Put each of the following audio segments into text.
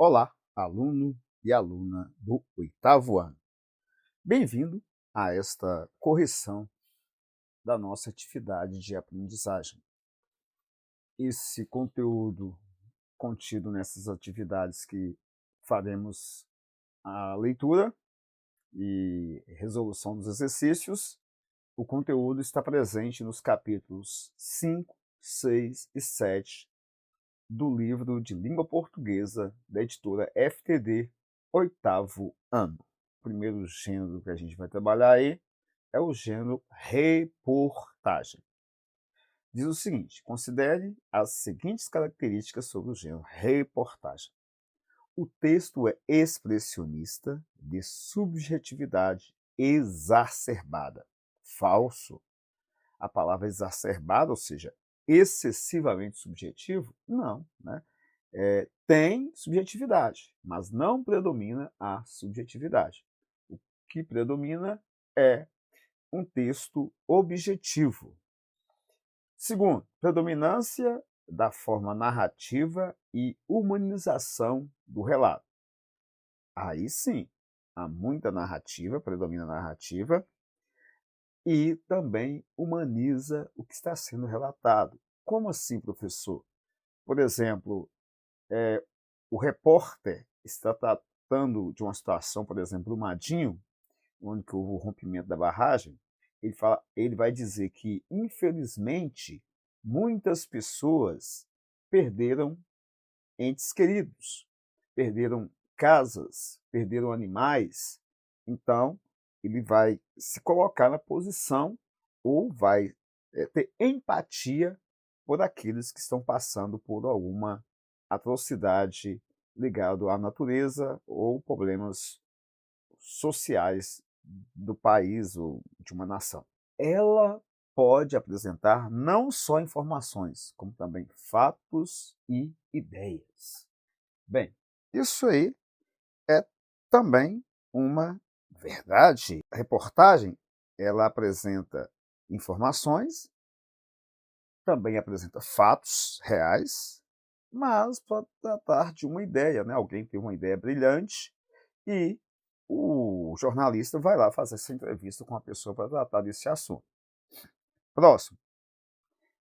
Olá, aluno e aluna do oitavo ano. Bem-vindo a esta correção da nossa atividade de aprendizagem. Esse conteúdo contido nessas atividades que faremos a leitura e resolução dos exercícios, o conteúdo está presente nos capítulos 5, 6 e 7 do livro de língua portuguesa da editora FTD, oitavo ano. O primeiro gênero que a gente vai trabalhar aí é o gênero reportagem. Diz o seguinte: considere as seguintes características sobre o gênero reportagem. O texto é expressionista, de subjetividade exacerbada. Falso. A palavra exacerbada, ou seja, excessivamente subjetivo, não, né? Tem subjetividade, mas não predomina a subjetividade. O que predomina é um texto objetivo. Segundo, predominância da forma narrativa e humanização do relato. Aí sim, há muita narrativa, predomina a narrativa, e também humaniza o que está sendo relatado. Como assim, professor? Por exemplo, o repórter está tratando de uma situação, por exemplo, do Madinho, onde houve o rompimento da barragem. Ele vai dizer que, infelizmente, muitas pessoas perderam entes queridos, perderam casas, perderam animais. Então, ele vai se colocar na posição ou vai ter empatia por aqueles que estão passando por alguma atrocidade ligada à natureza ou problemas sociais do país ou de uma nação. Ela pode apresentar não só informações, como também fatos e ideias. Bem, isso aí é também uma verdade. A reportagem, ela apresenta informações, também apresenta fatos reais, mas pode tratar de uma ideia, né? Alguém tem uma ideia brilhante e o jornalista vai lá fazer essa entrevista com a pessoa para tratar desse assunto. Próximo.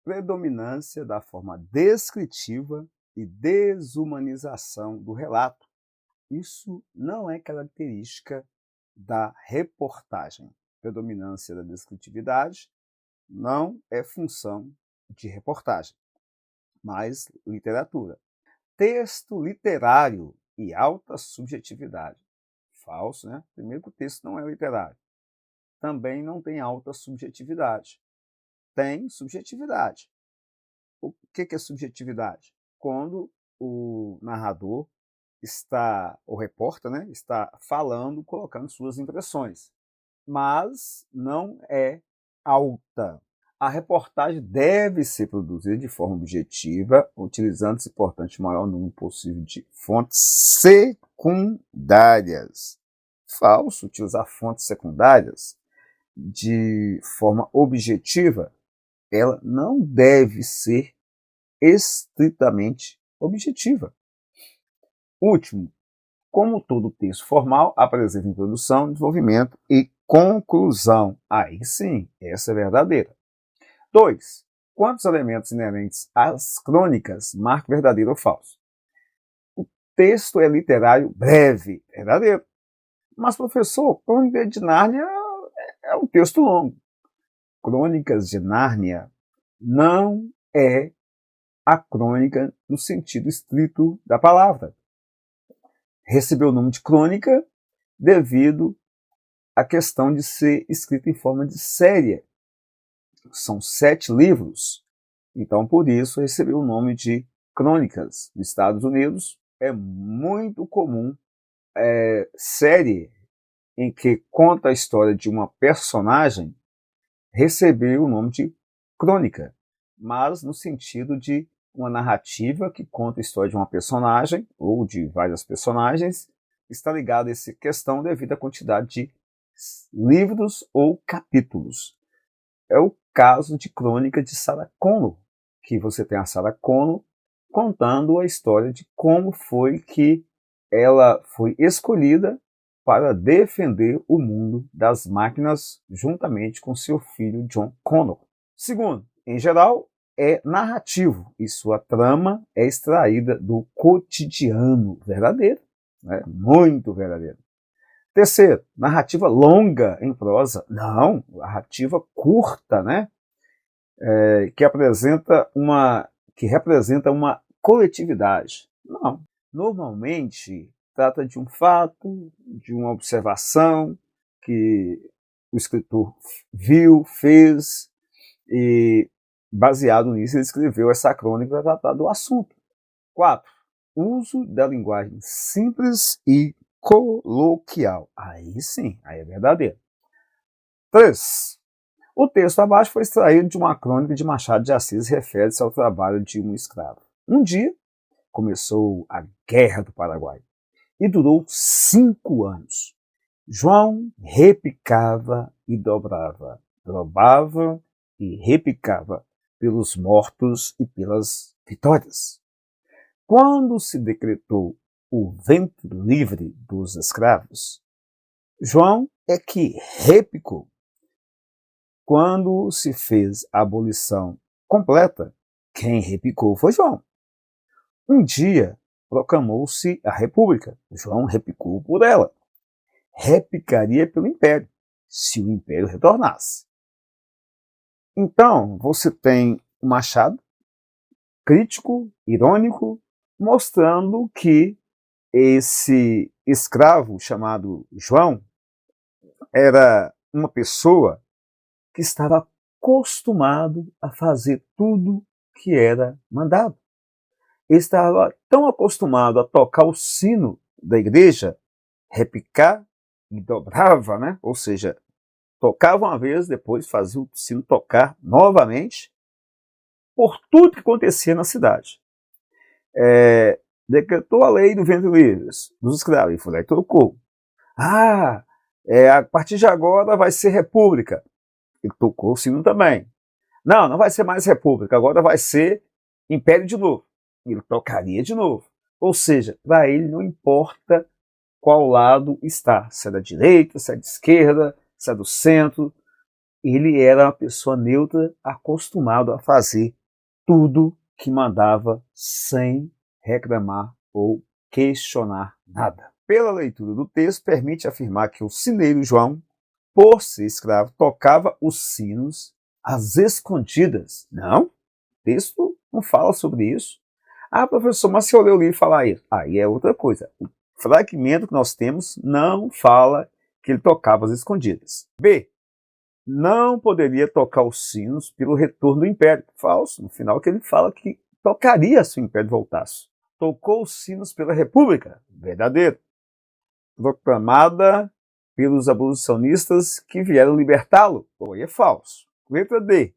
Predominância da forma descritiva e desumanização do relato. Isso não é característica da reportagem. Predominância da descritividade não é função de reportagem, mas literatura. Texto literário e alta subjetividade. Falso, né? Primeiro que o texto não é literário. Também não tem alta subjetividade. Tem subjetividade. O que é subjetividade? Quando o narrador o repórter, né, está falando, colocando suas impressões, mas não é alta. A reportagem deve ser produzida de forma objetiva, utilizando esse importante maior número possível de fontes secundárias. Falso utilizar fontes secundárias de forma objetiva, ela não deve ser estritamente objetiva. Último, como todo texto formal, apresenta introdução, desenvolvimento e conclusão. Aí sim, essa é verdadeira. 2. Quantos elementos inerentes às crônicas marcam verdadeiro ou falso? O texto é literário breve, verdadeiro. Mas, professor, Crônica de Nárnia é um texto longo. Crônicas de Nárnia não é a crônica no sentido estrito da palavra. Recebeu o nome de crônica devido à questão de ser escrita em forma de série. São 7 livros, então por isso recebeu o nome de crônicas. Nos Estados Unidos é muito comum série em que conta a história de uma personagem receber o nome de crônica, mas no sentido de uma narrativa que conta a história de uma personagem ou de várias personagens, está ligada a essa questão devido à quantidade de livros ou capítulos. É o caso de Crônica de Sarah Connor, que você tem a Sarah Connor contando a história de como foi que ela foi escolhida para defender o mundo das máquinas juntamente com seu filho John Connor. Segundo, em geral, é narrativo e sua trama é extraída do cotidiano verdadeiro, né? Muito verdadeiro. Terceiro, narrativa longa em prosa. Não, narrativa curta, né? Que representa uma coletividade. Não. Normalmente, trata de um fato, de uma observação que o escritor viu, fez, e baseado nisso ele escreveu essa crônica para tratar do assunto. 4. Uso da linguagem simples e coloquial. Aí sim, aí é verdadeiro. 3. O texto abaixo foi extraído de uma crônica de Machado de Assis e refere-se ao trabalho de um escravo. Um dia, começou a Guerra do Paraguai e durou 5 anos. João repicava e dobrava e repicava pelos mortos e pelas vitórias. Quando se decretou o ventre livre dos escravos, João é que repicou. Quando se fez a abolição completa, quem repicou foi João. Um dia proclamou-se a República. João repicou por ela. Repicaria pelo Império, se o Império retornasse. Então, você tem o Machado, crítico, irônico, mostrando que esse escravo chamado João era uma pessoa que estava acostumado a fazer tudo que era mandado. Ele estava tão acostumado a tocar o sino da igreja, repicar e dobrava, né? Ou seja, tocava uma vez, depois fazia o sino tocar novamente, por tudo que acontecia na cidade. Decretou a lei do ventre livre, dos escravos, e foi lá e trocou. A partir de agora vai ser república. Ele tocou o sino também. Não vai ser mais república, agora vai ser império de novo. Ele tocaria de novo. Ou seja, para ele não importa qual lado está, se é da direita, se é da esquerda, se é do centro. Ele era uma pessoa neutra, acostumado a fazer tudo que mandava sem reclamar ou questionar nada. Pela leitura do texto, permite afirmar que o sineiro João, por ser escravo, tocava os sinos às escondidas. Não, o texto não fala sobre isso. Ah, professor, mas se eu ler o livro e falar isso, aí é outra coisa. O fragmento que nós temos não fala que ele tocava às escondidas. B. Não poderia tocar os sinos pelo retorno do império. Falso. No final que ele fala que tocaria se o império voltasse. Tocou os sinos pela república. Verdadeiro. Proclamada pelos abolicionistas que vieram libertá-lo. Aí é falso. Letra D.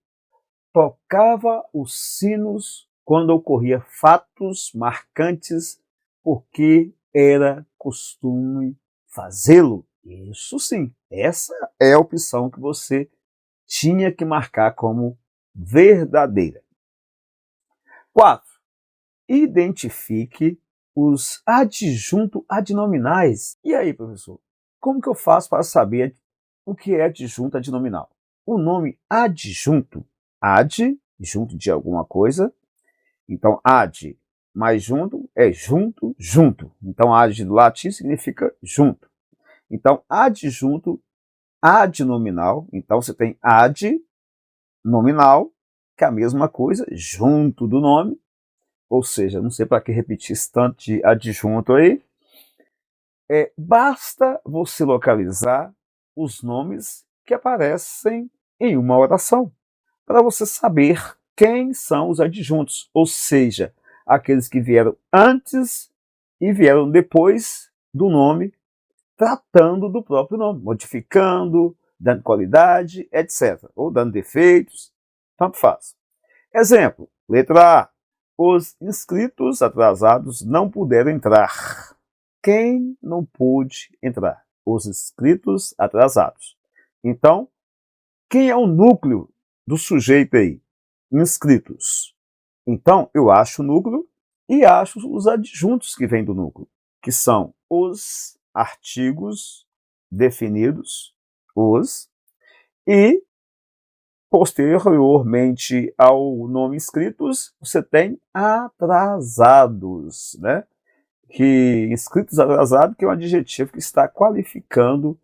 Tocava os sinos quando ocorria fatos marcantes, porque era costume fazê-lo. Isso sim, essa é a opção que você tinha que marcar como verdadeira. 4. Identifique os adjunto adnominais. E aí, professor, como que eu faço para saber o que é adjunto adnominal? O nome adjunto, ad, junto de alguma coisa. Então, ad mais junto é junto, junto. Então, ad do latim significa junto. Então, adjunto adnominal. Então, você tem ad nominal, que é a mesma coisa, junto do nome. Ou seja, não sei para que repetir esse tanto de adjunto aí. Basta você localizar os nomes que aparecem em uma oração, para você saber quem são os adjuntos, ou seja, aqueles que vieram antes e vieram depois do nome, tratando do próprio nome, modificando, dando qualidade, etc. Ou dando defeitos, tanto faz. Exemplo, letra A. Os inscritos atrasados não puderam entrar. Quem não pôde entrar? Os inscritos atrasados. Então, quem é o núcleo do sujeito aí? Inscritos. Então, eu acho o núcleo e acho os adjuntos que vêm do núcleo, que são os artigos definidos, e posteriormente ao nome escritos, você tem atrasados, né? Que escritos atrasados, que é um adjetivo que está qualificando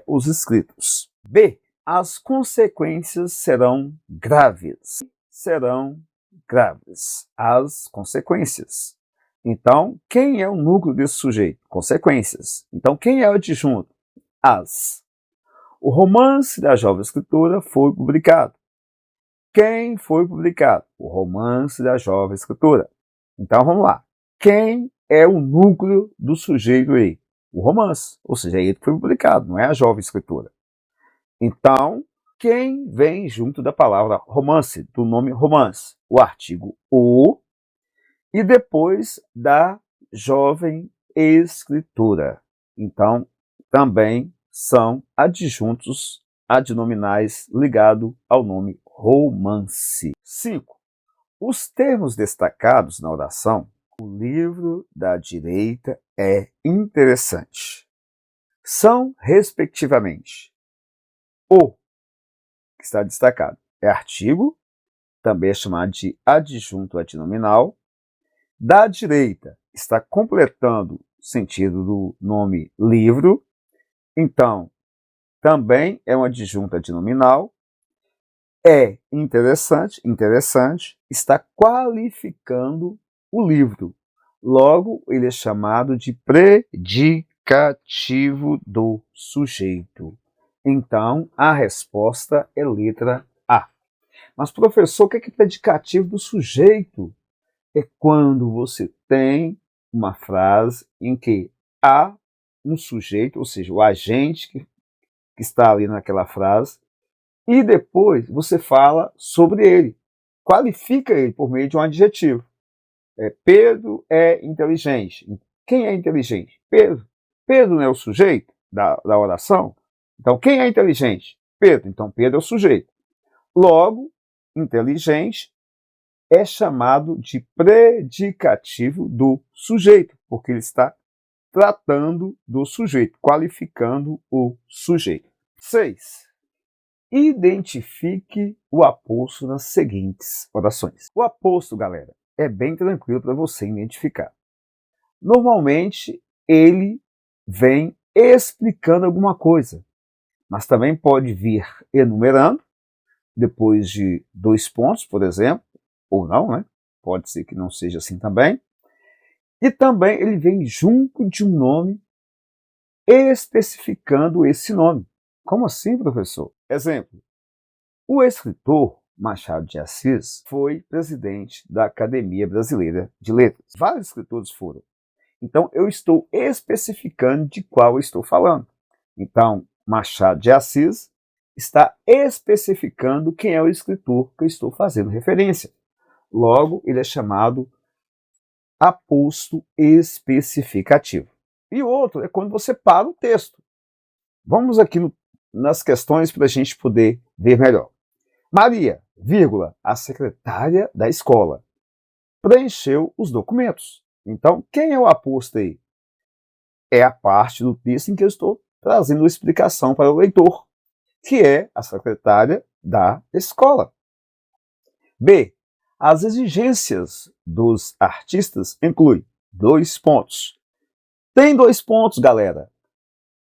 os escritos. B. As consequências serão graves. As consequências. Então, quem é o núcleo desse sujeito? Consequências. Então, quem é o adjunto? As. O romance da jovem escritora foi publicado. Quem foi publicado? O romance da jovem escritora. Então, vamos lá. Quem é o núcleo do sujeito aí? O romance. Ou seja, é ele que foi publicado, não é a jovem escritora. Então, quem vem junto da palavra romance, do nome romance? O artigo o e depois da jovem escritora. Então, também são adjuntos adnominais ligados ao nome romance. 5. Os termos destacados na oração, o livro da direita é interessante. São, respectivamente, o, que está destacado, é artigo, também é chamado de adjunto adnominal. Da direita, está completando o sentido do nome livro, então, também é um adjunto adnominal. É interessante, está qualificando o livro. Logo, ele é chamado de predicativo do sujeito. Então, a resposta é letra A. Mas, professor, o que é predicativo do sujeito? É quando você tem uma frase em que há um sujeito, ou seja, o agente que está ali naquela frase, e depois você fala sobre ele, qualifica ele por meio de um adjetivo. Pedro é inteligente. Quem é inteligente? Pedro. Pedro não é o sujeito da oração? Então, quem é inteligente? Pedro. Então, Pedro é o sujeito. Logo, inteligente é chamado de predicativo do sujeito, porque ele está tratando do sujeito, qualificando o sujeito. 6. Identifique o aposto nas seguintes orações. O aposto, galera, é bem tranquilo para você identificar. Normalmente, ele vem explicando alguma coisa, mas também pode vir enumerando, depois de 2 pontos, por exemplo, ou não, né? Pode ser que não seja assim também. E também ele vem junto de um nome, especificando esse nome. Como assim, professor? Exemplo, o escritor Machado de Assis foi presidente da Academia Brasileira de Letras. Vários escritores foram. Então, eu estou especificando de qual eu estou falando. Então, Machado de Assis está especificando quem é o escritor que eu estou fazendo referência. Logo, ele é chamado aposto especificativo. E o outro é quando você para o texto. Vamos aqui nas questões para a gente poder ver melhor. Maria, vírgula, a secretária da escola, preencheu os documentos. Então, quem é o aposto aí? É a parte do texto em que eu estou trazendo explicação para o leitor, que é a secretária da escola. B. As exigências dos artistas incluem 2 pontos. Tem 2 pontos, galera.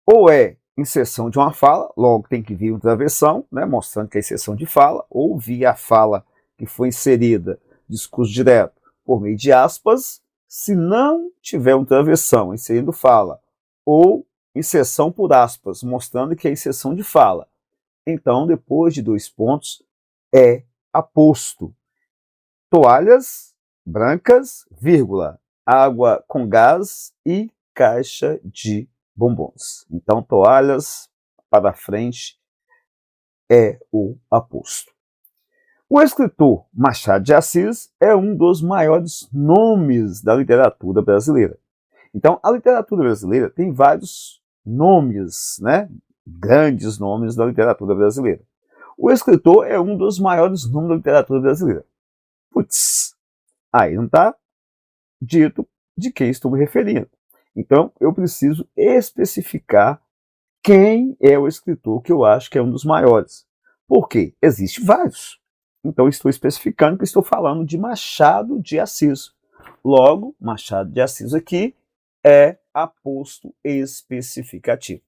Ou é inserção de uma fala, logo tem que vir uma travessão, né, mostrando que é inserção de fala, ou via a fala que foi inserida, discurso direto, por meio de aspas. Se não tiver uma travessão inserindo fala, ou inserção por aspas, mostrando que é inserção de fala, então, depois de 2 pontos, é aposto. Toalhas brancas, vírgula, água com gás e caixa de bombons. Então, toalhas para frente é o aposto. O escritor Machado de Assis é um dos maiores nomes da literatura brasileira. Então, a literatura brasileira tem vários nomes, né? Grandes nomes da literatura brasileira. O escritor é um dos maiores nomes da literatura brasileira. Putz, aí não está dito de quem estou me referindo. Então, eu preciso especificar quem é o escritor que eu acho que é um dos maiores. Por quê? Existem vários. Então, estou especificando que estou falando de Machado de Assis. Logo, Machado de Assis aqui é aposto especificativo.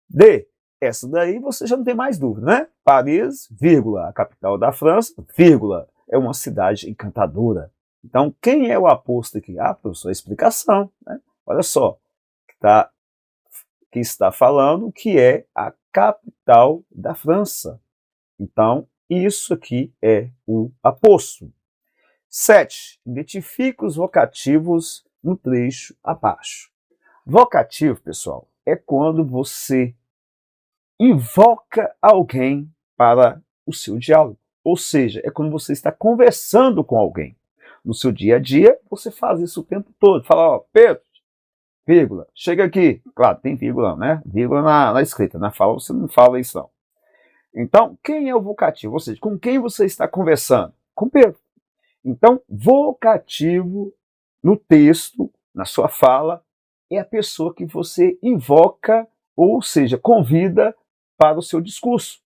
D. Essa daí você já não tem mais dúvida, né? Paris, vírgula, a capital da França, vírgula, é uma cidade encantadora. Então, quem é o aposto aqui? Ah, professor, a explicação. Né? Olha só, que está falando que é a capital da França. Então, isso aqui é o aposto. 7. Identifique os vocativos no trecho abaixo. Vocativo, pessoal, é quando você invoca alguém para o seu diálogo. Ou seja, é quando você está conversando com alguém. No seu dia a dia, você faz isso o tempo todo. Fala, ó, Pedro, vírgula, chega aqui. Claro, tem vírgula, né? Vírgula na escrita, na fala você não fala isso não. Então, quem é o vocativo? Ou seja, com quem você está conversando? Com Pedro. Então, vocativo no texto, na sua fala, é a pessoa que você invoca, ou seja, convida para o seu discurso,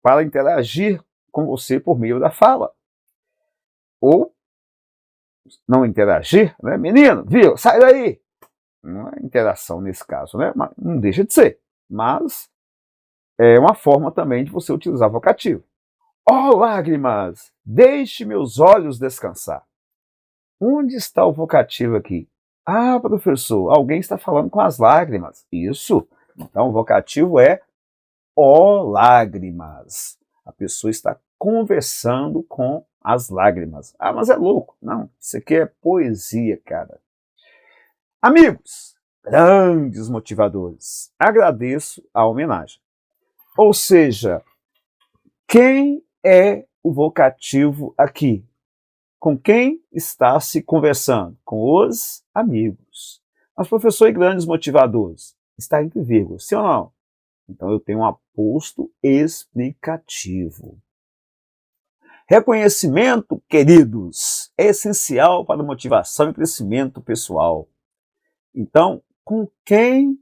para interagir com você por meio da fala. Ou não interagir, né? Menino, viu? Sai daí! Não é interação nesse caso, né? Mas não deixa de ser. Mas é uma forma também de você utilizar vocativo. Ó lágrimas, deixe meus olhos descansar. Onde está o vocativo aqui? Ah, professor, alguém está falando com as lágrimas. Isso. Então, o vocativo é ó lágrimas. A pessoa está conversando com as lágrimas. Ah, mas é louco. Não, isso aqui é poesia, cara. Amigos, grandes motivadores, agradeço a homenagem. Ou seja, quem é o vocativo aqui? Com quem está se conversando? Com os amigos. Mas, professor, e grandes motivadores? Está entre vírgulas, sim ou não? Então, eu tenho um aposto explicativo. Reconhecimento, queridos, é essencial para a motivação e crescimento pessoal. Então, com quem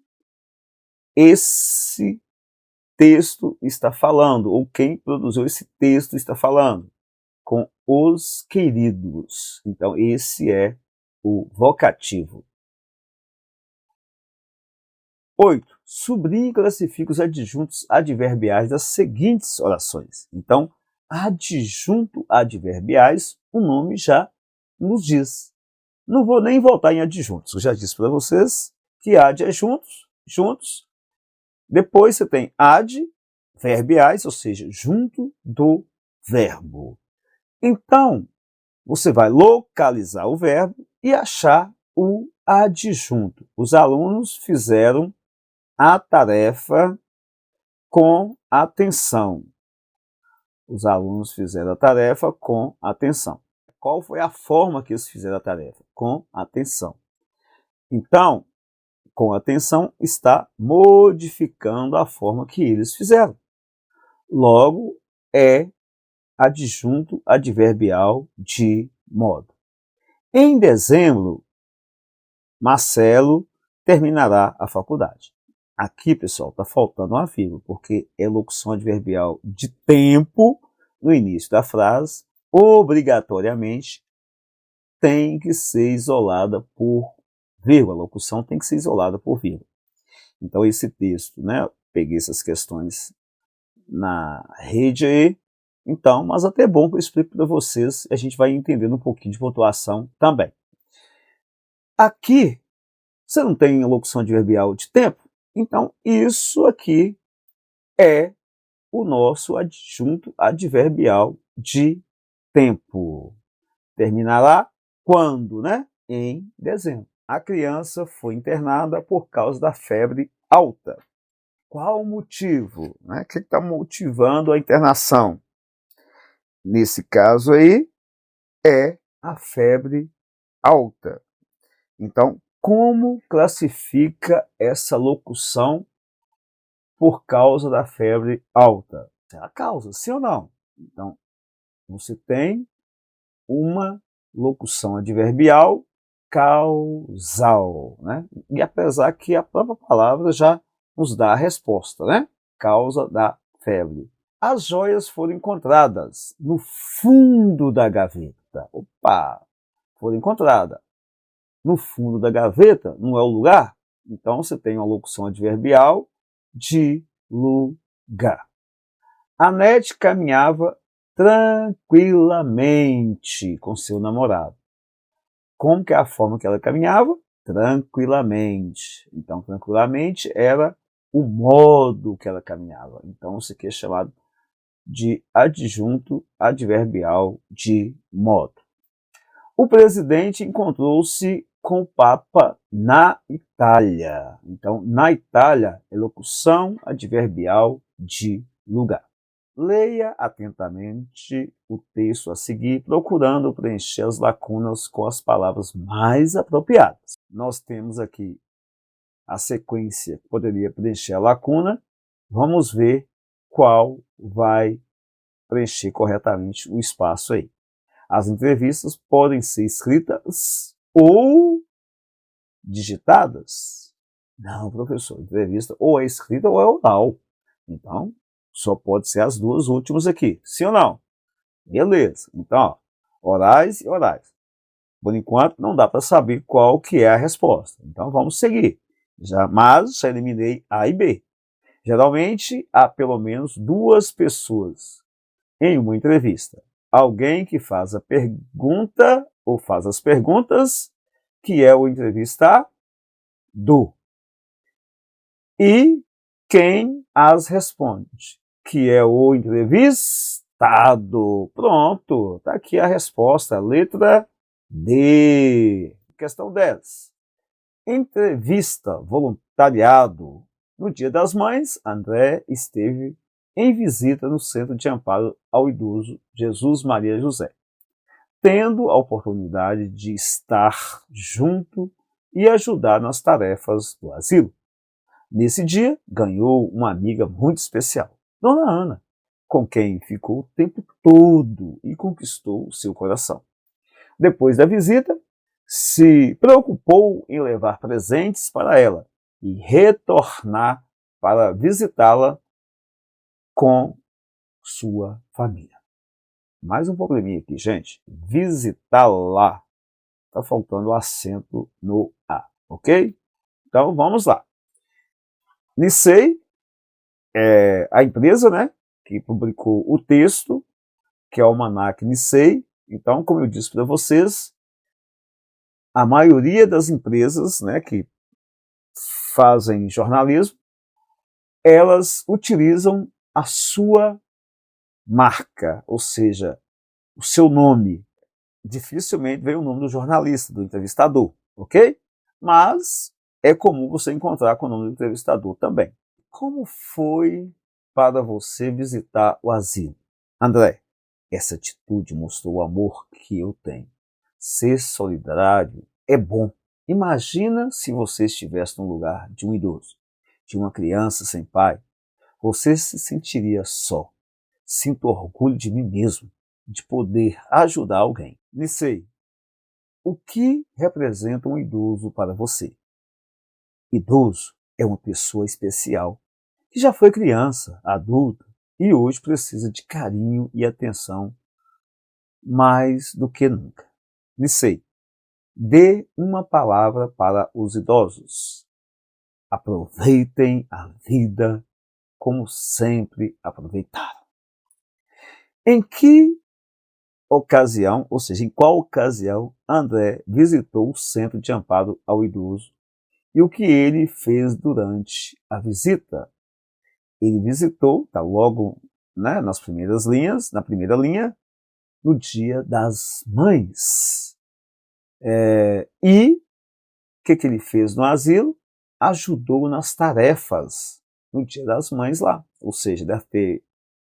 esse texto está falando? Ou quem produziu esse texto está falando? Com os queridos. Então, esse é o vocativo. 8. Sublinhe e classifique os adjuntos adverbiais das seguintes orações. Então, adjunto adverbiais, o nome já nos diz. Não vou nem voltar em adjuntos. Eu já disse para vocês que ad é juntos. Depois você tem adverbiais, ou seja, junto do verbo. Então, você vai localizar o verbo e achar o adjunto. Os alunos fizeram a tarefa com atenção. Os alunos fizeram a tarefa com atenção. Qual foi a forma que eles fizeram a tarefa? Com atenção. Então, com atenção está modificando a forma que eles fizeram. Logo, é adjunto adverbial de modo. Em dezembro, Marcelo terminará a faculdade. Aqui, pessoal, está faltando uma vírgula, porque é locução adverbial de tempo no início da frase, obrigatoriamente tem que ser isolada por vírgula. A locução tem que ser isolada por vírgula. Então, esse texto, né, peguei essas questões na rede aí, então, mas até é bom que eu explique para vocês, a gente vai entendendo um pouquinho de pontuação também. Aqui, você não tem locução adverbial de tempo? Então, isso aqui é o nosso adjunto adverbial de tempo. Terminará quando, né? Em dezembro. A criança foi internada por causa da febre alta. Qual o motivo? Né? O que está motivando a internação? Nesse caso aí, é a febre alta. Então, como classifica essa locução por causa da febre alta? É a causa, sim ou não? Então, você tem uma locução adverbial causal, né? E apesar que a própria palavra já nos dá a resposta, né? Causa da febre. As joias foram encontradas no fundo da gaveta. Opa! Foram encontradas. No fundo da gaveta não é o lugar? Então você tem uma locução adverbial de lugar. A Nete caminhava tranquilamente com seu namorado. Como que é a forma que ela caminhava? Tranquilamente. Então, tranquilamente era o modo que ela caminhava. Então, isso aqui é chamado de adjunto adverbial de modo. O presidente encontrou-se com o Papa na Itália. Então, na Itália é locução adverbial de lugar. Leia atentamente o texto a seguir, procurando preencher as lacunas com as palavras mais apropriadas. Nós temos aqui a sequência que poderia preencher a lacuna. Vamos ver qual vai preencher corretamente o espaço aí. As entrevistas podem ser escritas ou digitadas. Não, professor, entrevista ou é escrita ou é oral. Então, só pode ser as duas últimas aqui. Sim ou não? Beleza. Então, ó, orais e orais. Por enquanto, não dá para saber qual que é a resposta. Então, vamos seguir. Mas já eliminei A e B. Geralmente, há pelo menos duas pessoas em uma entrevista. Alguém que faz a pergunta ou faz as perguntas, que é o entrevistado, e quem as responde, que é o entrevistado. Pronto, está aqui a resposta, letra D. Questão 10. Entrevista, voluntariado. No Dia das Mães, André esteve em visita no Centro de Amparo ao Idoso Jesus Maria José, tendo a oportunidade de estar junto e ajudar nas tarefas do asilo. Nesse dia, ganhou uma amiga muito especial, Dona Ana, com quem ficou o tempo todo e conquistou seu coração. Depois da visita, se preocupou em levar presentes para ela e retornar para visitá-la com sua família. Mais um probleminha aqui, gente. Visitá-la. Está faltando o acento no A, ok? Então, vamos lá. Nicei é a empresa, né, que publicou o texto, que é o Almanac Nicei. Então, como eu disse para vocês, a maioria das empresas, né, que fazem jornalismo, elas utilizam a sua marca, ou seja, o seu nome. Dificilmente vem o nome do jornalista, do entrevistador, ok? Mas é comum você encontrar com o nome do entrevistador também. Como foi para você visitar o asilo? André, essa atitude mostrou o amor que eu tenho. Ser solidário é bom. Imagina se você estivesse no lugar de um idoso, de uma criança sem pai. Você se sentiria só. Sinto orgulho de mim mesmo, de poder ajudar alguém. Nicei, o que representa um idoso para você? Idoso é uma pessoa especial, que já foi criança, adulto e hoje precisa de carinho e atenção mais do que nunca. Nicei, dê uma palavra para os idosos. Aproveitem a vida como sempre aproveitaram. Em que ocasião, ou seja, em qual ocasião, André visitou o Centro de Amparo ao Idoso e o que ele fez durante a visita? Ele visitou, está logo, né, nas primeiras linhas, na primeira linha, no Dia das Mães. E o que ele fez no asilo? Ajudou nas tarefas no Dia das Mães lá. Ou seja, deve ter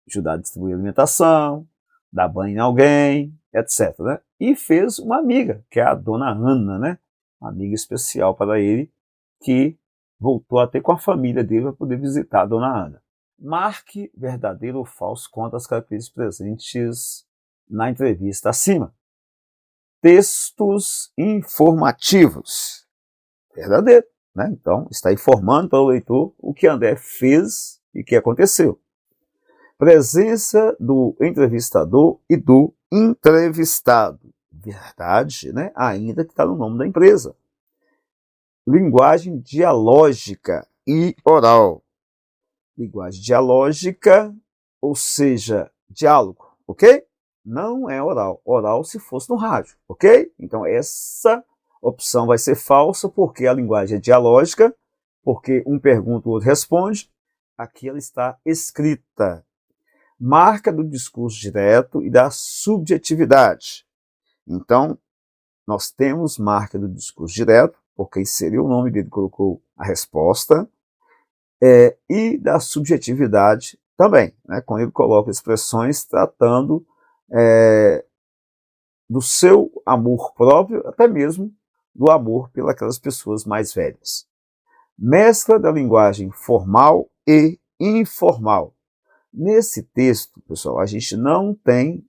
ajudado a distribuir alimentação, dar banho em alguém, etc. Né? E fez uma amiga, que é a Dona Ana, né? Uma amiga especial para ele, que voltou até com a família dele para poder visitar a Dona Ana. Marque verdadeiro ou falso quanto às características presentes na entrevista acima. textos informativos. Verdadeiro, né? Então, está informando para o leitor o que André fez e o que aconteceu. Presença do entrevistador e do entrevistado. Verdade, né? Ainda que está no nome da empresa. Linguagem dialógica e oral. Linguagem dialógica, ou seja, diálogo, ok? Não é oral. Oral se fosse no rádio, ok? Então essa opção vai ser falsa porque a linguagem é dialógica, porque um pergunta, o outro responde. Aqui ela está escrita. Marca do discurso direto e da subjetividade. Então, nós temos marca do discurso direto, porque inseriu o nome dele, colocou a resposta, e da subjetividade também, né, quando ele coloca expressões tratando do seu amor próprio, até mesmo do amor pelas pessoas mais velhas. Mescla da linguagem formal e informal. Nesse texto, pessoal, a gente não tem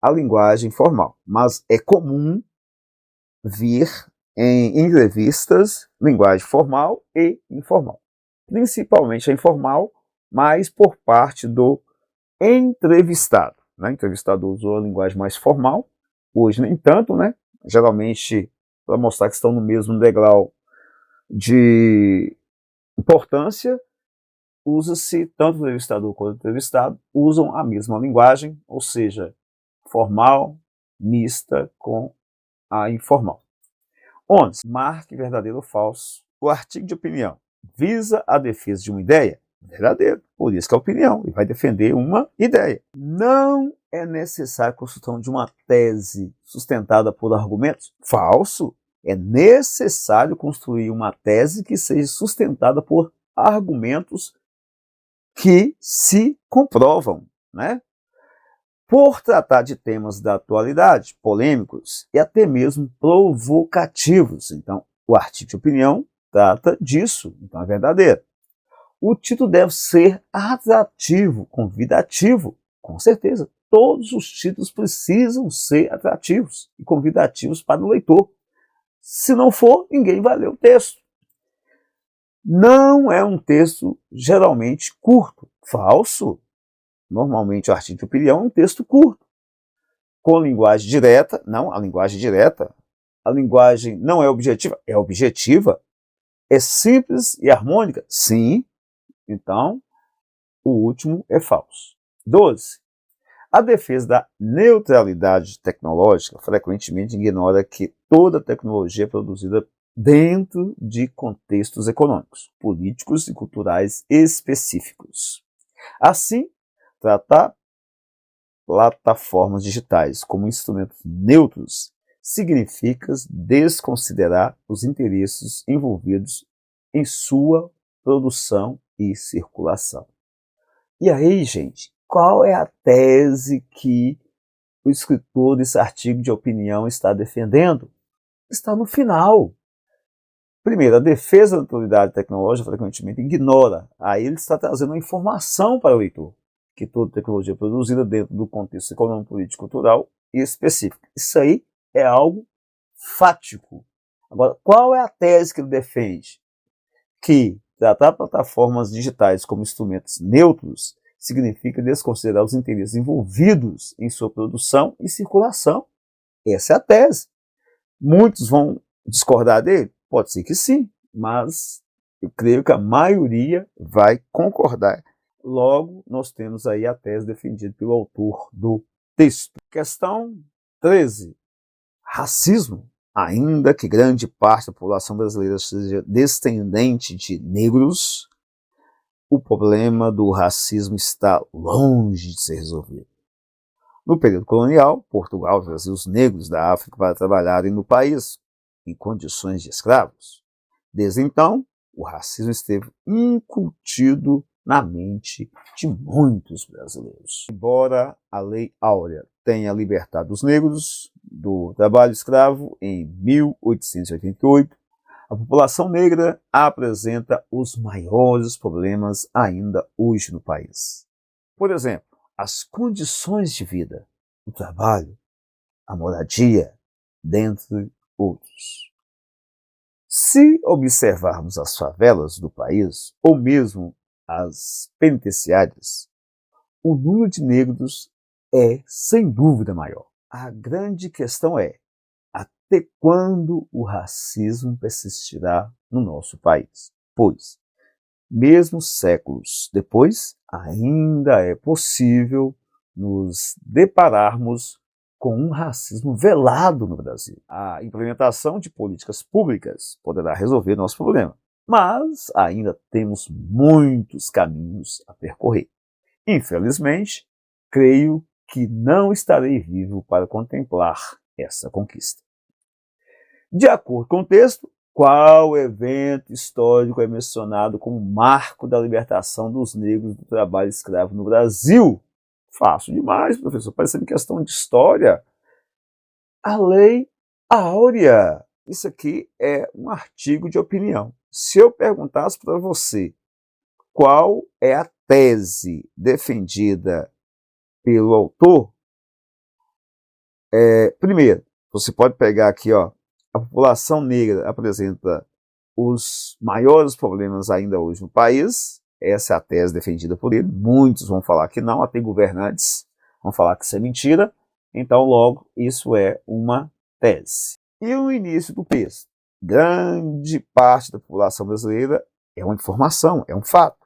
a linguagem formal, mas é comum vir em entrevistas linguagem formal e informal. Principalmente a informal, mas por parte do entrevistado. Né? O entrevistador usou a linguagem mais formal, hoje nem tanto, né? Geralmente para mostrar que estão no mesmo degrau de importância, usa-se, tanto o entrevistador quanto o entrevistado usam a mesma linguagem, ou seja, formal, mista com a informal. 11. Marque verdadeiro ou falso. O artigo de opinião visa a defesa de uma ideia? Verdadeiro. Por isso que é opinião. Ele vai defender uma ideia. Não é necessário a construção de uma tese sustentada por argumentos? Falso. É necessário construir uma tese que seja sustentada por argumentos que se comprovam, né? Por tratar de temas da atualidade, polêmicos e até mesmo provocativos. Então, o artigo de opinião trata disso, então é verdadeiro. O título deve ser atrativo, convidativo, com certeza. Todos os títulos precisam ser atrativos e convidativos para o leitor. Se não for, ninguém vai ler o texto. Não é um texto geralmente curto. Falso. Normalmente o artigo de opinião é um texto curto. Com linguagem direta. Não, a linguagem direta. A linguagem não é objetiva. É objetiva. É simples e harmônica? Sim. Então, o último é falso. 12. A defesa da neutralidade tecnológica frequentemente ignora que toda tecnologia é produzida dentro de contextos econômicos, políticos e culturais específicos. Assim, tratar plataformas digitais como instrumentos neutros significa desconsiderar os interesses envolvidos em sua produção e circulação. E aí, gente, qual é a tese que o escritor desse artigo de opinião está defendendo? Está no final. Primeiro, a defesa da autoridade tecnológica frequentemente ignora. Aí ele está trazendo uma informação para o leitor, que toda tecnologia é produzida dentro do contexto econômico, político, cultural e específico. Isso aí é algo fático. Agora, qual é a tese que ele defende? Que tratar plataformas digitais como instrumentos neutros significa desconsiderar os interesses envolvidos em sua produção e circulação. Essa é a tese. Muitos vão discordar dele? Pode ser que sim, mas eu creio que a maioria vai concordar. Logo, nós temos aí a tese defendida pelo autor do texto. Questão 13. Racismo. Ainda que grande parte da população brasileira seja descendente de negros, o problema do racismo está longe de ser resolvido. No período colonial, Portugal trazia os negros da África para trabalharem no país, em condições de escravos. Desde então, o racismo esteve incutido na mente de muitos brasileiros. Embora a Lei Áurea tenha libertado os negros do trabalho escravo em 1888, a população negra apresenta os maiores problemas ainda hoje no país. Por exemplo, as condições de vida, o trabalho, a moradia, dentre outros. Se observarmos as favelas do país, ou mesmo as penitenciárias, o número de negros é, sem dúvida, maior. A grande questão é: até quando o racismo persistirá no nosso país? Pois, mesmo séculos depois, ainda é possível nos depararmos com um racismo velado no Brasil. A implementação de políticas públicas poderá resolver nosso problema, mas ainda temos muitos caminhos a percorrer. Infelizmente, creio que não estarei vivo para contemplar essa conquista. De acordo com o texto, qual evento histórico é mencionado como marco da libertação dos negros do trabalho escravo no Brasil? Fácil demais, professor, parecendo questão de história. A Lei Áurea. Isso aqui é um artigo de opinião. Se eu perguntasse para você qual é a tese defendida pelo autor, primeiro, você pode pegar aqui, ó, a população negra apresenta os maiores problemas ainda hoje no país. Essa é a tese defendida por ele. Muitos vão falar que não, até governantes vão falar que isso é mentira. Então, logo, isso é uma tese. E o início do texto. Grande parte da população brasileira é uma informação, é um fato.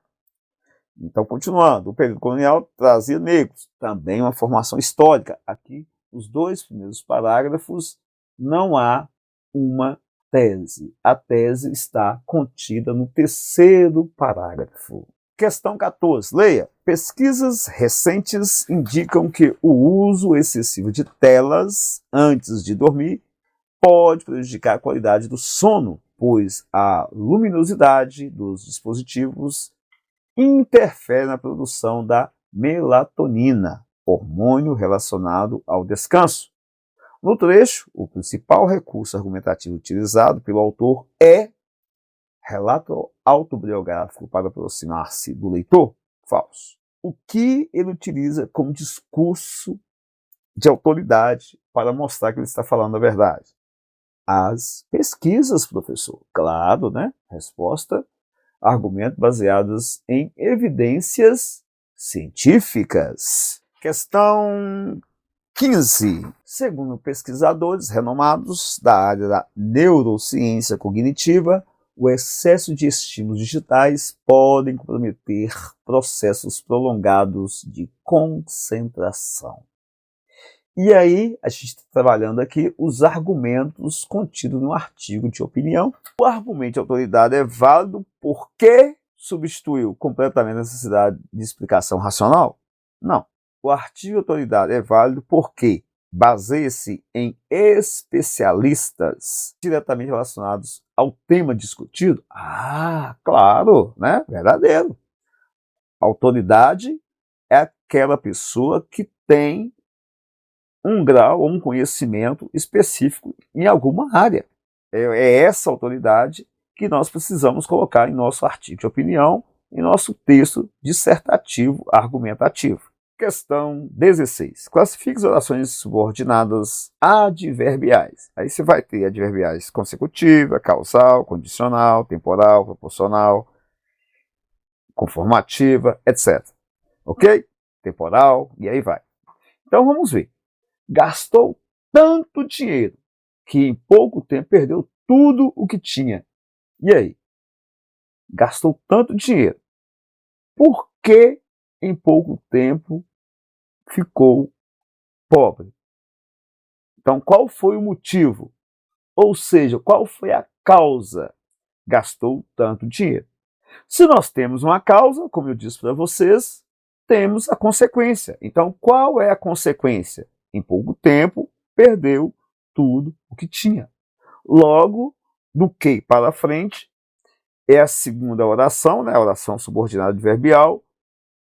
Então, continuando, o período colonial trazia negros, também uma formação histórica. Aqui, os dois primeiros parágrafos, não há uma tese. A tese está contida no terceiro parágrafo. Questão 14. Leia. Pesquisas recentes indicam que o uso excessivo de telas antes de dormir pode prejudicar a qualidade do sono, pois a luminosidade dos dispositivos interfere na produção da melatonina, hormônio relacionado ao descanso. No trecho, o principal recurso argumentativo utilizado pelo autor é relato autobiográfico para aproximar-se do leitor? Falso. O que ele utiliza como discurso de autoridade para mostrar que ele está falando a verdade? As pesquisas, professor. Claro, né? Resposta: argumentos baseados em evidências científicas. Questão 15. Segundo pesquisadores renomados da área da neurociência cognitiva, o excesso de estímulos digitais podem comprometer processos prolongados de concentração. E aí, a gente está trabalhando aqui os argumentos contidos no artigo de opinião. O argumento de autoridade é válido porque substituiu completamente a necessidade de explicação racional? Não. O artigo de autoridade é válido porque baseia-se em especialistas diretamente relacionados ao tema discutido? Ah, claro, né? Verdadeiro. A autoridade é aquela pessoa que tem um grau ou um conhecimento específico em alguma área. É essa autoridade que nós precisamos colocar em nosso artigo de opinião, em nosso texto dissertativo argumentativo. Questão 16. Classifique as orações subordinadas adverbiais. Aí você vai ter adverbiais consecutiva, causal, condicional, temporal, proporcional, conformativa, etc. Ok? Temporal, e aí vai. Então vamos ver. Gastou tanto dinheiro que em pouco tempo perdeu tudo o que tinha. E aí? Gastou tanto dinheiro. Por que em pouco tempo ficou pobre? Então, qual foi o motivo? Ou seja, qual foi a causa? Gastou tanto dinheiro. Se nós temos uma causa, como eu disse para vocês, temos a consequência. Então, qual é a consequência? Em pouco tempo, perdeu tudo o que tinha. Logo, do que para frente, é a segunda oração, né, a oração subordinada adverbial,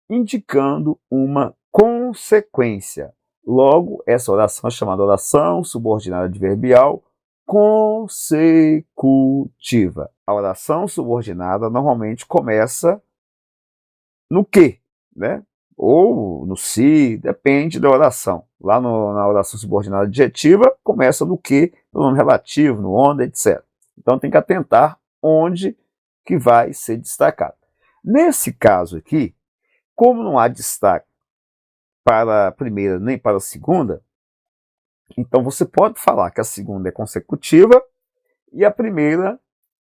indicando uma consequência. Logo, essa oração é chamada oração subordinada adverbial consecutiva. A oração subordinada normalmente começa no que, né? Ou no se, depende da oração. Lá na oração subordinada adjetiva, começa no que pronome relativo, no onde, etc. Então tem que atentar onde que vai ser destacado. Nesse caso aqui, como não há destaque para a primeira nem para a segunda, então você pode falar que a segunda é consecutiva e a primeira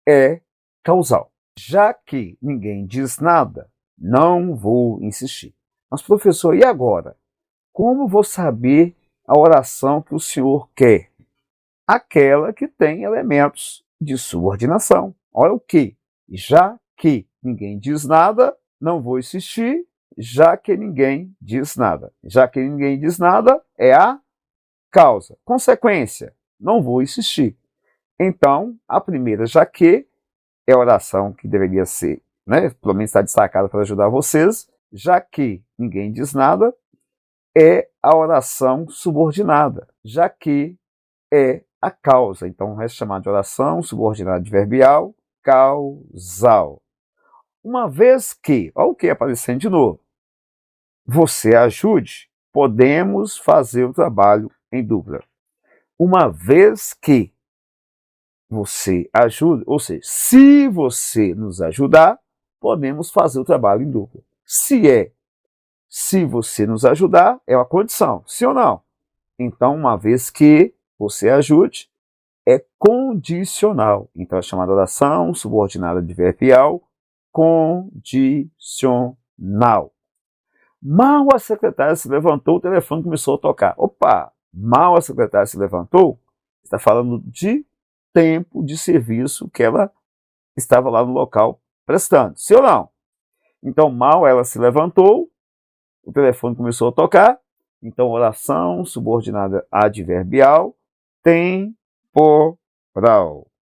é causal. Já que ninguém diz nada, não vou insistir. Mas, professor, e agora? Como vou saber a oração que o senhor quer? Aquela que tem elementos de subordinação. Olha o que? Já que ninguém diz nada, não vou insistir, já que ninguém diz nada. Já que ninguém diz nada é a causa. Consequência, não vou insistir. Então, a primeira, já que, é a oração que deveria ser, né, pelo menos está destacada para ajudar vocês, já que ninguém diz nada, é a oração subordinada, já que é a causa. Então, é chamada de oração subordinada adverbial causal. Uma vez que, olha o que aparecendo de novo, você ajude, podemos fazer o trabalho em dupla. Uma vez que você ajuda, ou seja, se você nos ajudar, podemos fazer o trabalho em dupla. Se você nos ajudar, é uma condição, sim ou não? Então, uma vez que você ajude, é condicional. Então, é chamada oração subordinada adverbial condicional. Mal a secretária se levantou, o telefone começou a tocar. Opa! Mal a secretária se levantou, está falando de tempo de serviço que ela estava lá no local prestando. Sim ou não? Então, mal ela se levantou, o telefone começou a tocar. Então, oração subordinada adverbial temporal.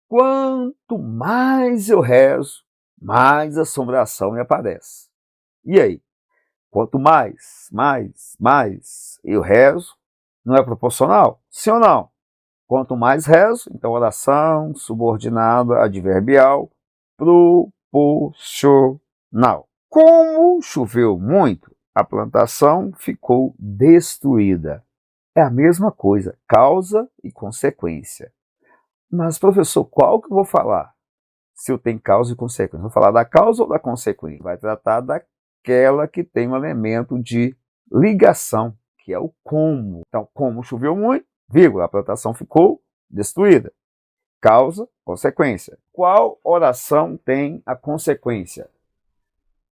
Quanto mais eu rezo, mais assombração me aparece. E aí? Quanto mais eu rezo, não é proporcional? Sim ou não? Quanto mais rezo, então oração subordinada adverbial proporcional. Como choveu muito, a plantação ficou destruída. É a mesma coisa, causa e consequência. Mas, professor, qual que eu vou falar? Se eu tenho causa e consequência. Vou falar da causa ou da consequência? Vai tratar daquela que tem um elemento de ligação, que é o como. Então, como choveu muito, vírgula, a plantação ficou destruída. Causa, consequência. Qual oração tem a consequência?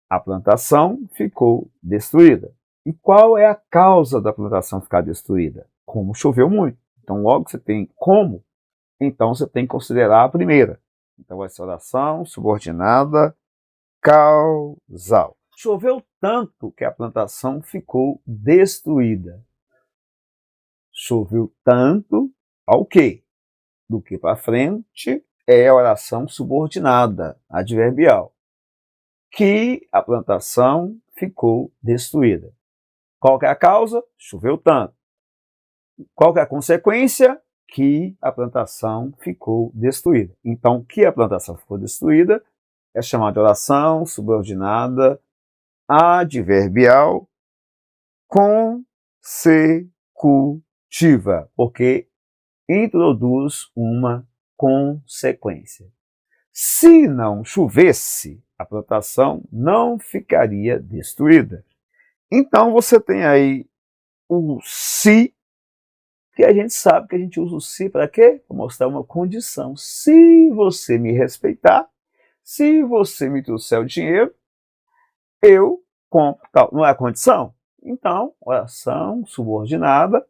A plantação ficou destruída. E qual é a causa da plantação ficar destruída? Como choveu muito. Então, logo você tem como, então você tem que considerar a primeira. Então, vai ser oração subordinada causal. Choveu tanto que a plantação ficou destruída. Choveu tanto ao quê? Do que para frente é a oração subordinada adverbial. Que a plantação ficou destruída. Qual que é a causa? Choveu tanto. Qual que é a consequência? Que a plantação ficou destruída. Então, que a plantação ficou destruída é chamada de oração subordinada adverbial consecutiva, porque introduz uma consequência. Se não chovesse, a plantação não ficaria destruída. Então você tem aí o se, que a gente sabe que a gente usa o se para quê? Para mostrar uma condição. Se você me respeitar, se você me trouxer o dinheiro, eu compro. Tal. Não é a condição? Então, oração subordinada,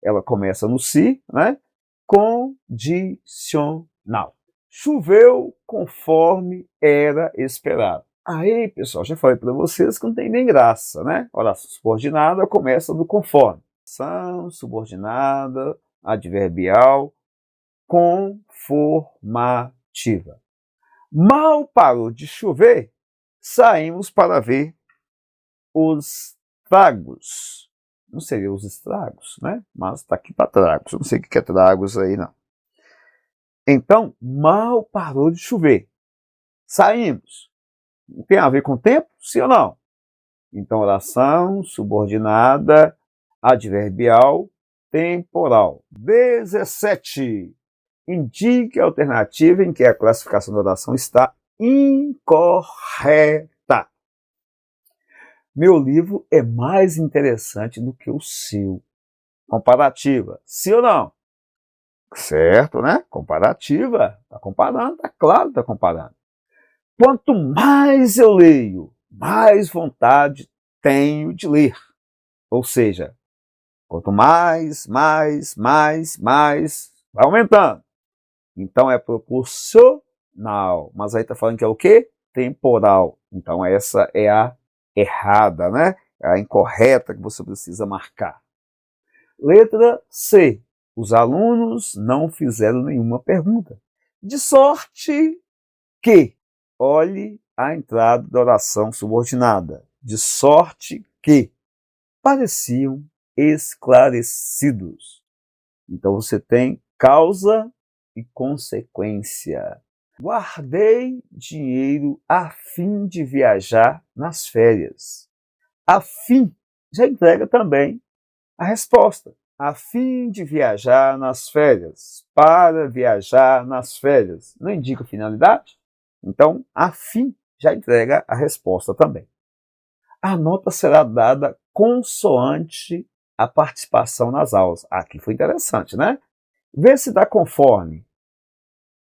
ela começa no se, né? Condicional. Choveu conforme era esperado. Aí, pessoal, já falei para vocês que não tem nem graça, né? Oração subordinada começa no conforme. Oração subordinada, adverbial, conformativa. Mal parou de chover, saímos para ver os tragos. Não seria os estragos, né? Mas está aqui para tragos. Não sei o que é tragos aí, não. Então, mal parou de chover. Saímos. Tem a ver com o tempo? Sim ou não? Então, oração subordinada adverbial temporal. 17. indique a alternativa em que a classificação da oração está incorreta. Meu livro é mais interessante do que o seu. Comparativa, sim ou não? Certo, né? Comparativa. Está comparando, tá claro que está comparando. Quanto mais eu leio, mais vontade tenho de ler. Ou seja, quanto mais, vai aumentando. Então é proporcional. Mas aí está falando que é o quê? Temporal. Então essa é a errada, né? É a incorreta que você precisa marcar. Letra C. Os alunos não fizeram nenhuma pergunta. De sorte que, olhe a entrada da oração subordinada. De sorte que pareciam esclarecidos. Então você tem causa e consequência. Guardei dinheiro a fim de viajar nas férias. A fim já entrega também a resposta. A fim de viajar nas férias. Para viajar nas férias. Não indica finalidade? Então, a fim já entrega a resposta também. A nota será dada consoante a participação nas aulas. Aqui foi interessante, né? Vê se dá conforme.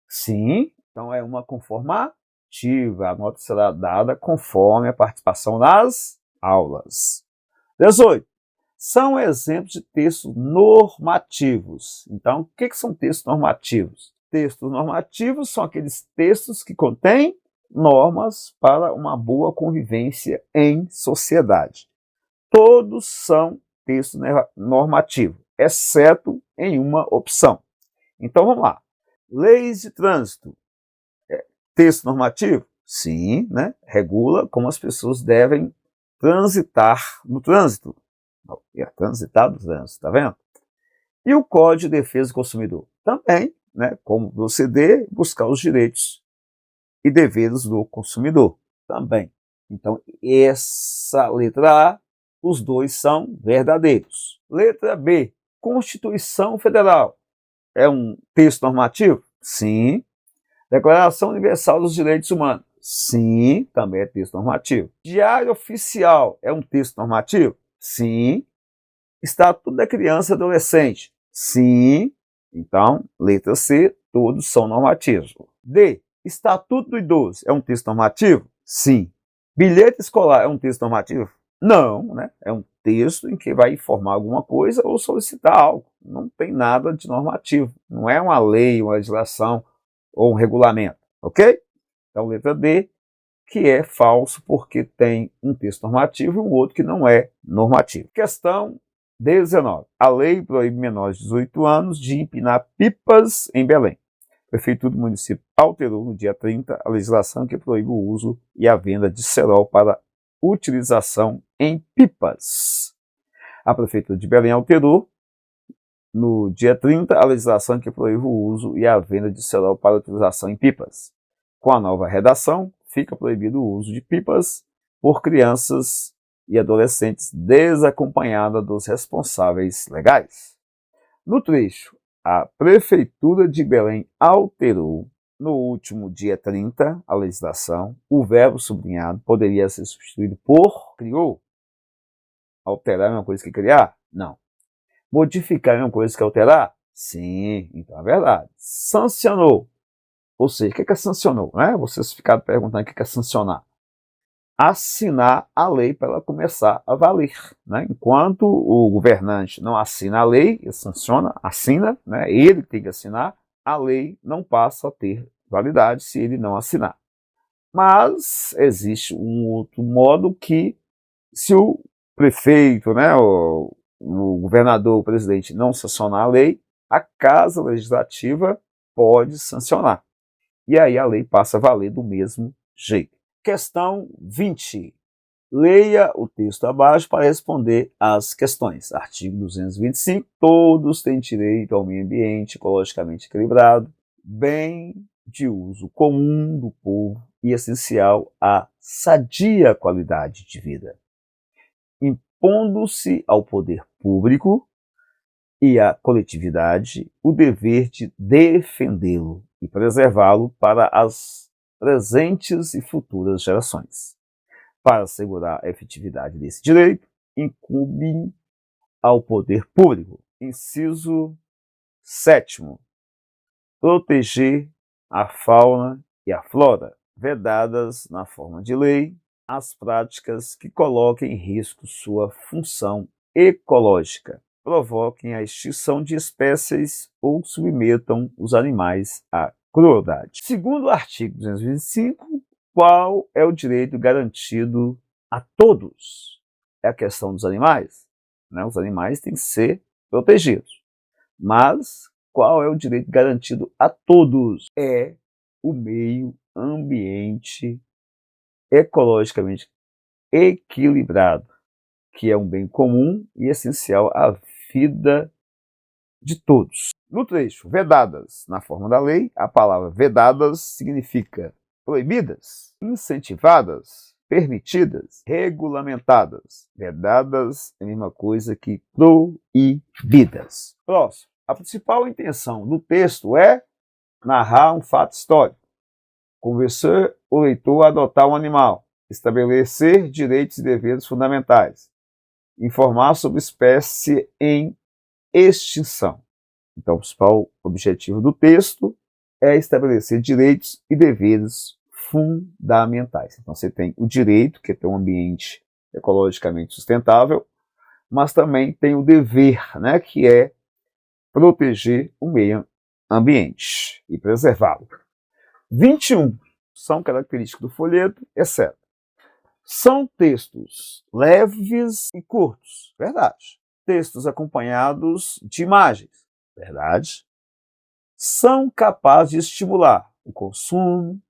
Sim, então é uma conformativa. A nota será dada conforme a participação nas aulas. 18. São exemplos de textos normativos. Então, o que são textos normativos? Textos normativos são aqueles textos que contêm normas para uma boa convivência em sociedade. Todos são textos normativos, exceto em uma opção. Então, vamos lá. Leis de trânsito. Texto normativo? Sim, né? Regula como as pessoas devem transitar no trânsito. Transitar no trânsito, tá vendo? E o Código de Defesa do Consumidor? Também, né? Como proceder, buscar os direitos e deveres do consumidor. Também. Então, essa letra A, os dois são verdadeiros. Letra B, Constituição Federal. É um texto normativo? Sim. Declaração Universal dos Direitos Humanos? Sim, também é texto normativo. Diário Oficial é um texto normativo? Sim. Estatuto da Criança e Adolescente? Sim. Então, letra C, todos são normativos. D, Estatuto do Idoso é um texto normativo? Sim. Bilhete escolar é um texto normativo? Não, né? É um texto em que vai informar alguma coisa ou solicitar algo. Não tem nada de normativo. Não é uma lei, uma legislação ou um regulamento, ok? Então, letra D, que é falso porque tem um texto normativo e um outro que não é normativo. Questão 19. A lei proíbe menores de 18 anos de empinar pipas em Belém. A Prefeitura do município alterou no dia 30 a legislação que proíbe o uso e a venda de cerol para utilização em pipas. A Prefeitura de Belém alterou no dia 30 a legislação que proíbe o uso e a venda de cerol para utilização em pipas. Com a nova redação, fica proibido o uso de pipas por crianças e adolescentes desacompanhadas dos responsáveis legais. No trecho, a Prefeitura de Belém alterou no último dia 30 a legislação. O verbo sublinhado poderia ser substituído por criou. Alterar é uma coisa que criar? Não. Modificar é uma coisa que alterar? Sim, então é verdade. Sancionou. Ou seja, o que é sancionou? Né? Vocês ficaram perguntando o que é sancionar. Assinar a lei para ela começar a valer. Né? Enquanto o governante não assina a lei, ele sanciona, assina, né? Ele tem que assinar, a lei não passa a ter validade se ele não assinar. Mas existe um outro modo que, se o prefeito, né, o governador, o presidente não sancionar a lei, a Casa Legislativa pode sancionar. E aí a lei passa a valer do mesmo jeito. Questão 20. Leia o texto abaixo para responder às questões. Artigo 225. Todos têm direito ao meio ambiente ecologicamente equilibrado, bem de uso comum do povo e essencial à sadia qualidade de vida. Impondo-se ao poder público e a coletividade o dever de defendê-lo e preservá-lo para as presentes e futuras gerações. Para assegurar a efetividade desse direito, incumbe ao poder público. Inciso 7º. Proteger a fauna e a flora, vedadas na forma de lei as práticas que coloquem em risco sua função ecológica, provoquem a extinção de espécies ou submetam os animais à crueldade. Segundo o artigo 225, qual é o direito garantido a todos? É a questão dos animais, né? Os animais têm que ser protegidos. Mas qual é o direito garantido a todos? É o meio ambiente ecologicamente equilibrado, que é um bem comum e essencial à vida de todos. No trecho, vedadas, na forma da lei, a palavra vedadas significa proibidas, incentivadas, permitidas, regulamentadas. Vedadas é a mesma coisa que proibidas. Próximo. A principal intenção do texto é narrar um fato histórico, convencer o leitor a adotar um animal, estabelecer direitos e deveres fundamentais, informar sobre espécie em extinção. Então, o principal objetivo do texto é estabelecer direitos e deveres fundamentais. Então, você tem o direito, que é ter um ambiente ecologicamente sustentável, mas também tem o dever, né, que é proteger o meio ambiente e preservá-lo. 21 são características do folheto, exceto. São textos leves e curtos, verdade. Textos acompanhados de imagens, verdade. São capazes de estimular o consumo,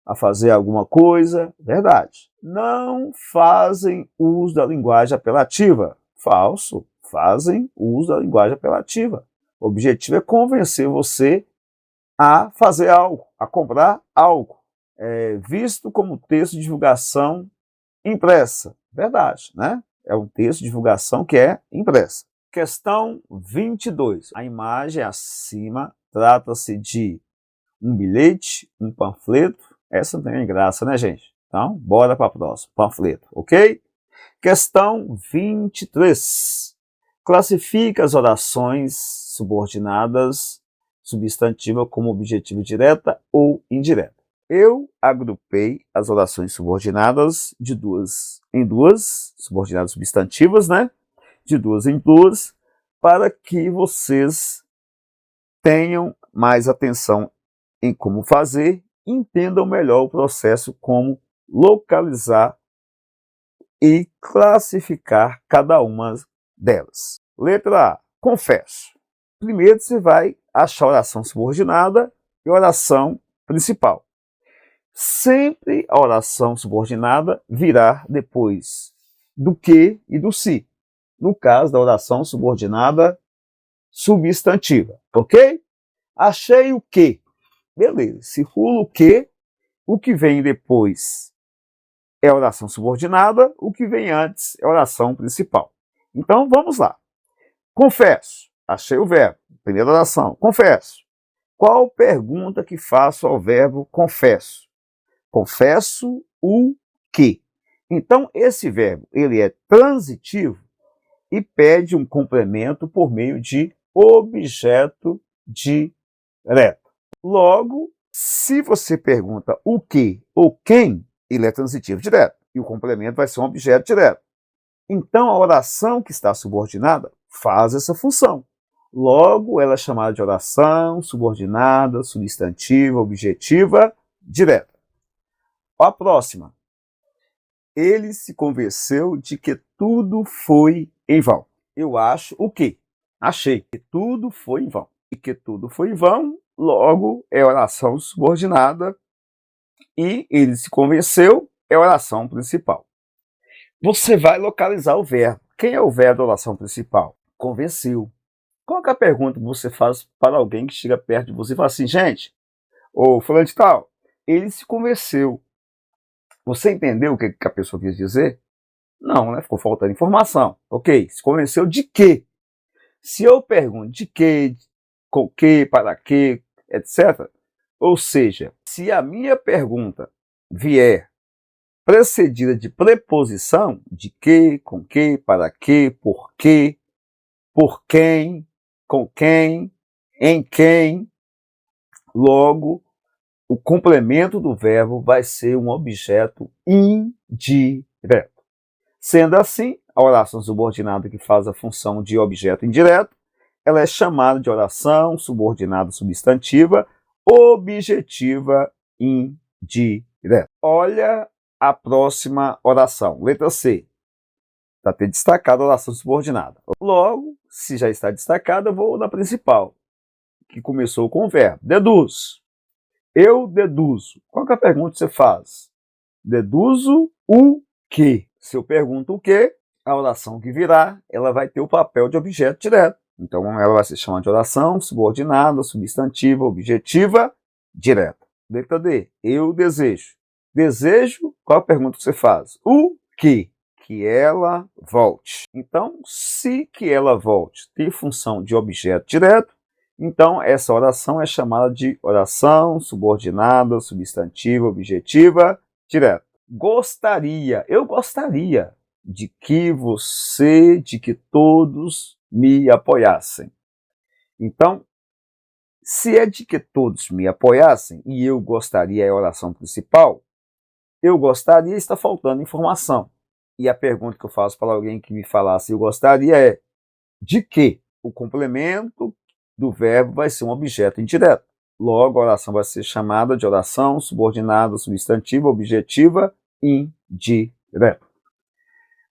a fazer alguma coisa, verdade. Não fazem uso da linguagem apelativa, falso. Fazem uso da linguagem apelativa. O objetivo é convencer você a fazer algo, a comprar algo, visto como texto de divulgação impressa. Verdade, né? É um texto de divulgação que é impressa. Questão 22. A imagem acima trata-se de um bilhete, um panfleto. Essa não tem graça, né, gente? Então, bora para a próxima. Panfleto, ok? Questão 23. Classifica as orações subordinadas substantiva como objetivo direta ou indireta. Eu agrupei as orações subordinadas em duas, subordinadas substantivas, né? De duas em duas, para que vocês tenham mais atenção em como fazer, entendam melhor o processo, como localizar e classificar cada uma delas. Letra A, confesso. Primeiro você vai achar a oração subordinada e a oração principal. Sempre a oração subordinada virá depois do que e do se. No caso da oração subordinada substantiva, ok? Achei o que. Beleza, se rula o que vem depois é a oração subordinada, o que vem antes é a oração principal. Então, vamos lá. Confesso, achei o verbo, primeira oração, confesso. Qual pergunta que faço ao verbo confesso? Confesso o que? Então, esse verbo, ele é transitivo e pede um complemento por meio de objeto direto. Logo, se você pergunta o que ou quem, ele é transitivo direto e o complemento vai ser um objeto direto. Então, a oração que está subordinada faz essa função. Logo, ela é chamada de oração subordinada, substantiva, objetiva, direta. A próxima. Ele se convenceu de que tudo foi em vão. Eu acho o quê? Achei que tudo foi em vão. E que tudo foi em vão, logo é oração subordinada e ele se convenceu, é oração principal. Você vai localizar o verbo. Quem é o verbo da oração principal? Convenceu. Qual é a pergunta que você faz para alguém que chega perto de você e fala assim, gente, ô fulano de tal, ele se convenceu. Você entendeu o que a pessoa quis dizer? Não, né? Ficou faltando informação. Ok, se convenceu de quê? Se eu pergunto de que, com que, para que, etc., ou seja, se a minha pergunta vier precedida de preposição, de que, com que, para que, por quem, com quem, em quem, logo, o complemento do verbo vai ser um objeto indireto. Sendo assim, a oração subordinada que faz a função de objeto indireto, ela é chamada de oração subordinada substantiva objetiva indireta. Olha a próxima oração, letra C. Está ter destacado a oração subordinada. Logo, se já está destacada, eu vou na principal, que começou com o verbo. Deduz. Eu deduzo. Qual que é a pergunta que você faz? Deduzo o quê? Se eu pergunto o quê, a oração que virá, ela vai ter o papel de objeto direto. Então, ela vai se chamar de oração subordinada, substantiva, objetiva, direta. Letra D. Eu desejo. Desejo, qual a pergunta que você faz? O quê? Que ela volte. Então, se que ela volte tem função de objeto direto, então essa oração é chamada de oração subordinada, substantiva, objetiva, direta. Gostaria, eu gostaria de que todos me apoiassem. Então, se é de que todos me apoiassem, e eu gostaria é a oração principal, eu gostaria está faltando informação. E a pergunta que eu faço para alguém que me falasse eu gostaria é de que? O complemento do verbo vai ser um objeto indireto. Logo, a oração vai ser chamada de oração subordinada, substantiva, objetiva, indireta.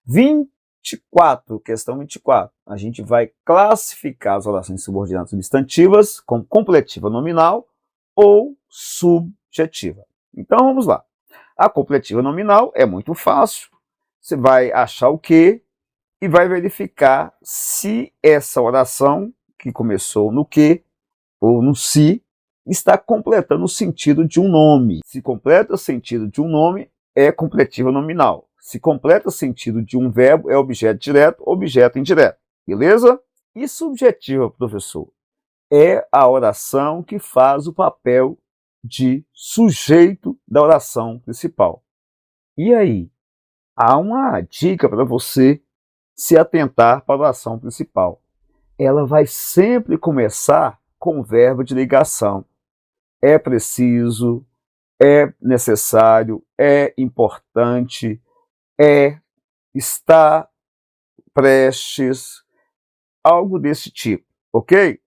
24, questão 24. A gente vai classificar as orações subordinadas substantivas como completiva nominal ou subjetiva. Então, vamos lá. A completiva nominal é muito fácil. Você vai achar o que e vai verificar se essa oração, que começou no que ou no se, está completando o sentido de um nome. Se completa o sentido de um nome, é completiva nominal. Se completa o sentido de um verbo, é objeto direto, objeto indireto. Beleza? E subjetiva, professor, é a oração que faz o papel de sujeito da oração principal. E aí? Há uma dica para você se atentar para a oração principal. Ela vai sempre começar com o verbo de ligação. É preciso, é necessário, é importante, está prestes, algo desse tipo, ok?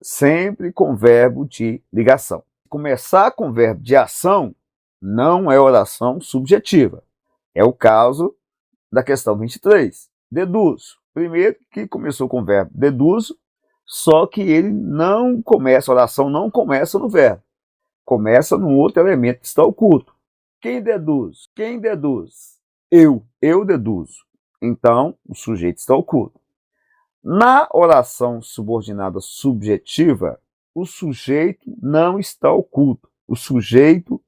Sempre com verbo de ligação. Começar com verbo de ação não é oração subjetiva. É o caso da questão 23. Deduzo. Primeiro que começou com o verbo deduzo, só que ele não começa, a oração não começa no verbo. Começa num outro elemento que está oculto. Quem deduz? Quem deduz? Eu deduzo. Então, o sujeito está oculto. Na oração subordinada subjetiva, o sujeito não está oculto. O sujeito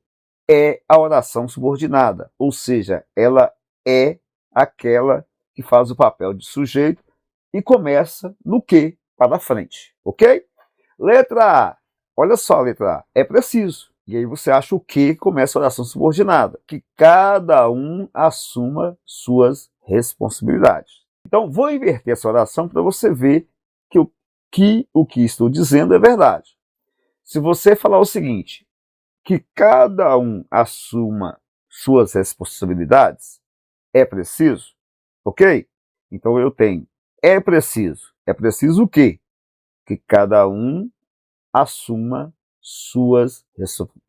é a oração subordinada, ou seja, ela é aquela que faz o papel de sujeito e começa no que para frente, ok? Letra A. Olha só a letra A. É preciso. E aí você acha o que começa a oração subordinada. Que cada um assuma suas responsabilidades. Então, vou inverter essa oração para você ver que o que estou dizendo é verdade. Se você falar o seguinte, que cada um assuma suas responsabilidades, é preciso, ok? Então eu tenho, é preciso. É preciso o quê? Que cada um assuma suas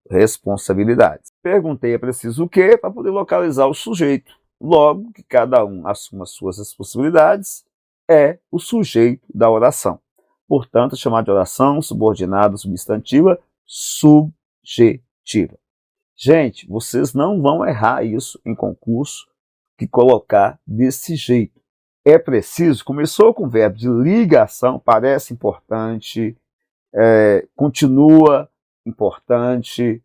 responsabilidades. Perguntei, é preciso o quê? Para poder localizar o sujeito. Logo, que cada um assuma suas responsabilidades é o sujeito da oração. Portanto, é chamado de oração subordinada substantiva subjetiva. Gente, vocês não vão errar isso em concurso que colocar desse jeito. É preciso, começou com o verbo de ligação, parece importante, continua importante.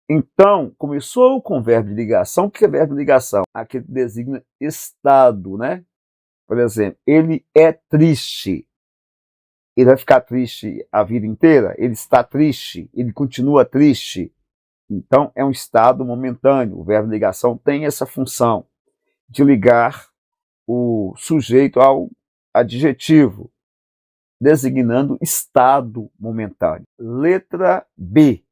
Então, começou com o verbo de ligação. O que é verbo de ligação? Aquele que designa estado, né? Por exemplo, ele é triste. ele vai ficar triste a vida inteira? Ele está triste? Ele continua triste? Então, é um estado momentâneo. O verbo ligação tem essa função de ligar o sujeito ao adjetivo, designando estado momentâneo. Letra B.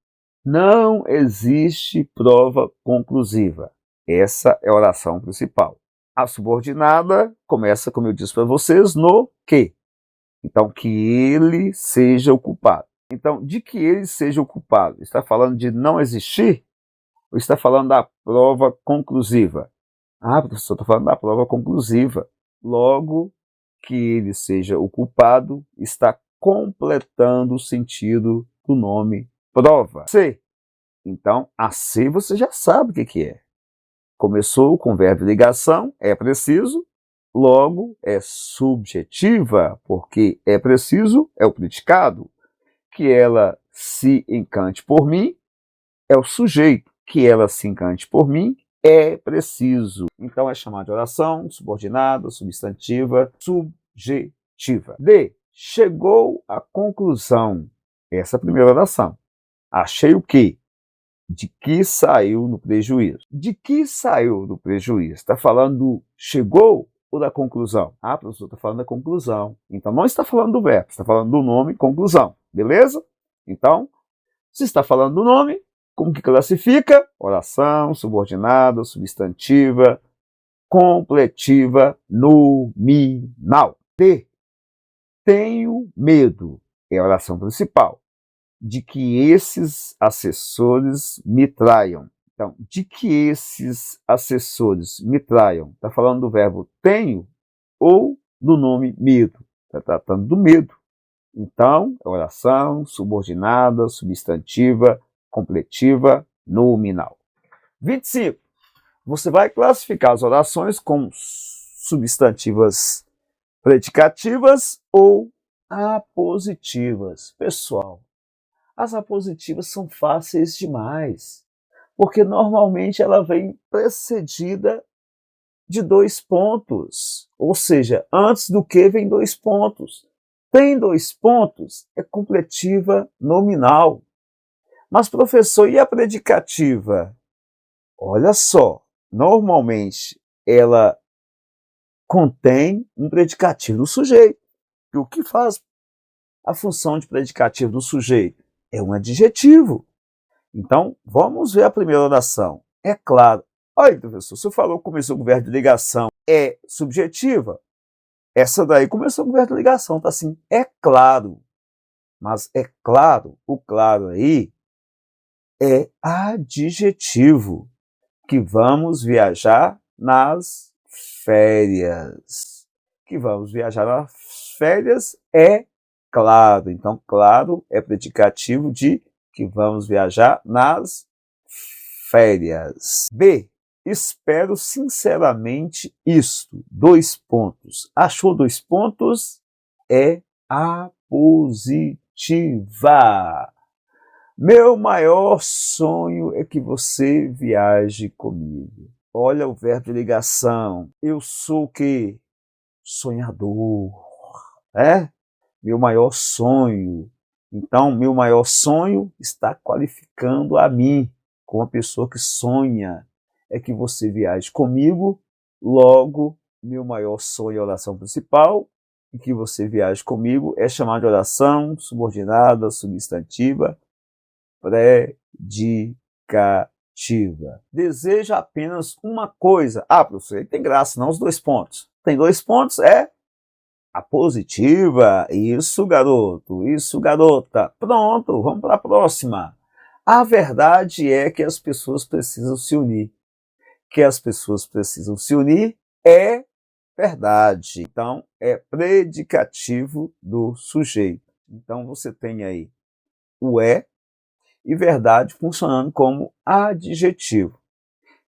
Não existe prova conclusiva. Essa é a oração principal. A subordinada começa, como eu disse para vocês, no que. Então, que ele seja o culpado. Então, de que ele seja o culpado, está falando de não existir? Ou está falando da prova conclusiva? Ah, professor, estou falando da prova conclusiva. Logo, que ele seja o culpado está completando o sentido do nome prova. C. Então, a C você já sabe o que é. Começou com verbo de ligação, é preciso, logo é subjetiva, porque é preciso, é o predicado. Que ela se encante por mim é o sujeito. Que ela se encante por mim é preciso. Então é chamado de oração subordinada, substantiva, subjetiva. D. Chegou à conclusão. Essa é a primeira oração. Achei o quê? De que saiu no prejuízo. De que saiu no prejuízo? Está falando do chegou ou da conclusão? Ah, professor, está falando da conclusão. Então não está falando do verbo, está falando do nome conclusão. Beleza? Então, se está falando do nome, como que classifica? Oração, subordinada, substantiva, completiva, nominal. D. Tenho medo. É a oração principal. De que esses assessores me traiam. Então, de que esses assessores me traiam? Está falando do verbo tenho ou do nome medo? Está tratando do medo. Então, oração subordinada, substantiva, completiva, nominal. 25. Você vai classificar as orações como substantivas predicativas ou apositivas. Pessoal, as apositivas são fáceis demais, porque normalmente ela vem precedida de 2 pontos, ou seja, antes do que vem 2 pontos. Tem 2 pontos, é completiva nominal. Mas, professor, e a predicativa? Olha só, normalmente ela contém um predicativo do sujeito. E o que faz a função de predicativo do sujeito? É um adjetivo. Então, vamos ver a primeira oração. É claro. Olha, professor, você falou que começou com o verbo de ligação. É subjetiva? Essa daí começou com o verbo de ligação, tá assim. É claro. Mas é claro, o claro aí é adjetivo. Que vamos viajar nas férias. Que vamos viajar nas férias é claro. Então, claro é predicativo de que vamos viajar nas férias. B. Espero sinceramente isto. 2 pontos. Achou 2 pontos? É a positiva. Meu maior sonho é que você viaje comigo. Olha o verbo de ligação. Eu sou o quê? Sonhador. É? Meu maior sonho. Então, meu maior sonho está qualificando a mim como uma pessoa que sonha. É que você viaje comigo, logo, meu maior sonho é a oração principal, e que você viaje comigo é chamado de oração subordinada, substantiva, predicativa. Deseja apenas uma coisa. Ah, professor, tem graça, não os 2 pontos. Tem 2 pontos, é a positiva. Isso, garoto. Isso, garota. Pronto, vamos para a próxima. A verdade é que as pessoas precisam se unir. Que as pessoas precisam se unir é verdade. Então, é predicativo do sujeito. Então, você tem aí o e verdade funcionando como adjetivo.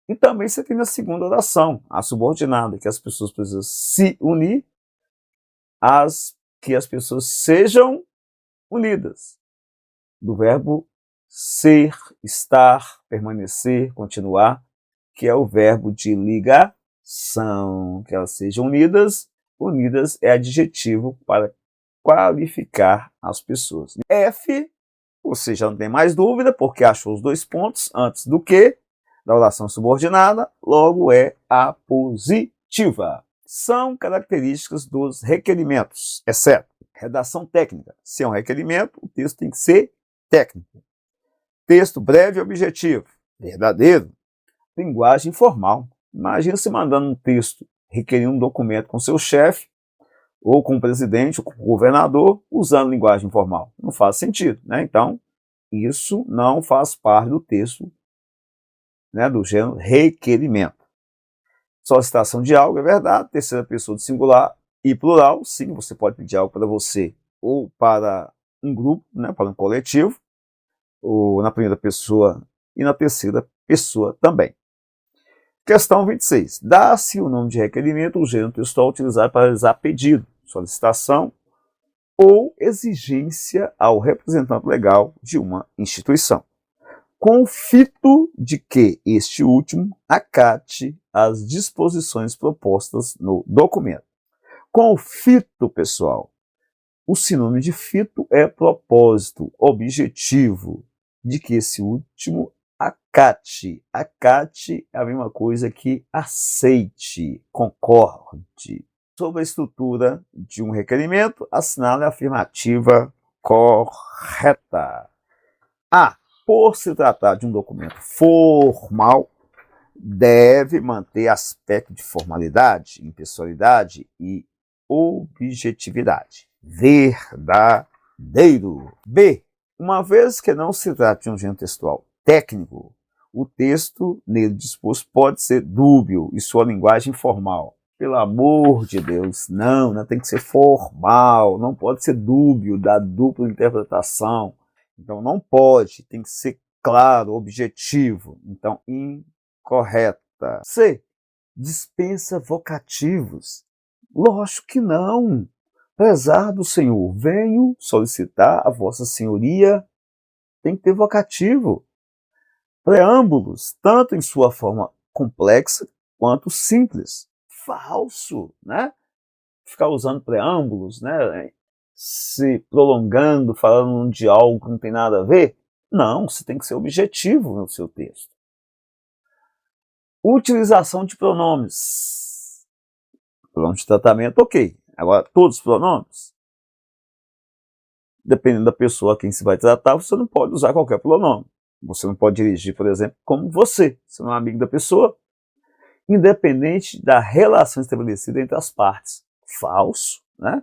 E também você tem na segunda oração, a subordinada, que as pessoas precisam se unir, que as pessoas sejam unidas. Do verbo ser, estar, permanecer, continuar, que é o verbo de ligação. Que elas sejam unidas. Unidas é adjetivo para qualificar as pessoas. F, você já não tem mais dúvida, porque achou os 2 pontos antes do que, da oração subordinada, logo é apositiva. São características dos requerimentos, exceto redação técnica. Se é um requerimento, o texto tem que ser técnico. Texto breve e objetivo, verdadeiro. Linguagem formal. Imagina você mandando um texto requerindo um documento com seu chefe, ou com o presidente, ou com o governador, usando linguagem formal. Não faz sentido, né? Então, isso não faz parte do texto, né, do gênero requerimento. Solicitação de algo, é verdade, terceira pessoa do singular e plural, sim, você pode pedir algo para você ou para um grupo, né, para um coletivo, ou na primeira pessoa e na terceira pessoa também. Questão 26. Dá-se o nome de requerimento o gênero textual utilizado para realizar pedido, solicitação ou exigência ao representante legal de uma instituição, com o fito de que este último acate as disposições propostas no documento. Com o fito, pessoal, o sinônimo de fito é propósito, objetivo, de que esse último acate. Acate é a mesma coisa que aceite, concorde. Sobre a estrutura de um requerimento, assinale a afirmativa correta. A. Por se tratar de um documento formal, deve manter aspecto de formalidade, impessoalidade e objetividade. Verdadeiro. B. Uma vez que não se trata de um gênero textual técnico, o texto nele disposto pode ser dúbio e sua linguagem formal. Pelo amor de Deus, não tem que ser formal, não pode ser dúbio, da dupla interpretação. Então não pode, tem que ser claro, objetivo. Então, incorreta. C. Dispensa vocativos. Lógico que não. Prezado Senhor, venho solicitar a vossa senhoria. Tem que ter vocativo. Preâmbulos, tanto em sua forma complexa quanto simples. Falso, né? Ficar usando preâmbulos, né? Se prolongando, falando de algo que não tem nada a ver. Não, você tem que ser objetivo no seu texto. Utilização de pronomes. Pronome de tratamento, ok. Agora, todos os pronomes, dependendo da pessoa a quem se vai tratar, você não pode usar qualquer pronome. Você não pode dirigir, por exemplo, como você. Você não é amigo da pessoa, independente da relação estabelecida entre as partes. Falso, né?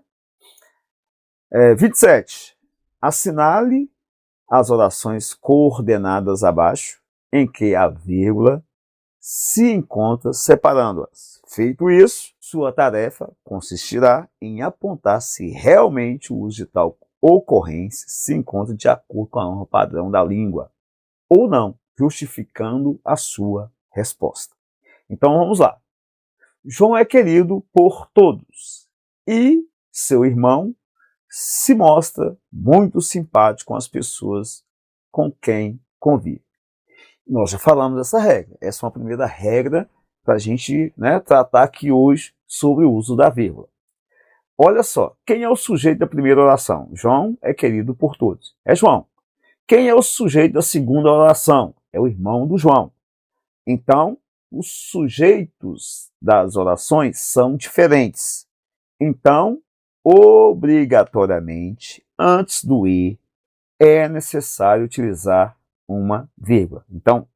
27. Assinale as orações coordenadas abaixo, em que a vírgula se encontra separando-as. Feito isso, sua tarefa consistirá em apontar se realmente o uso de tal ocorrência se encontra de acordo com a norma padrão da língua, ou não, justificando a sua resposta. Então vamos lá. João é querido por todos e seu irmão se mostra muito simpático com as pessoas com quem convive. Nós já falamos dessa regra. Essa é uma primeira regra para a gente, né, tratar aqui hoje sobre o uso da vírgula. Olha só, quem é o sujeito da primeira oração? João é querido por todos. É João. Quem é o sujeito da segunda oração? É o irmão do João. Então, os sujeitos das orações são diferentes. Então, obrigatoriamente, antes do e, é necessário utilizar uma vírgula. Então,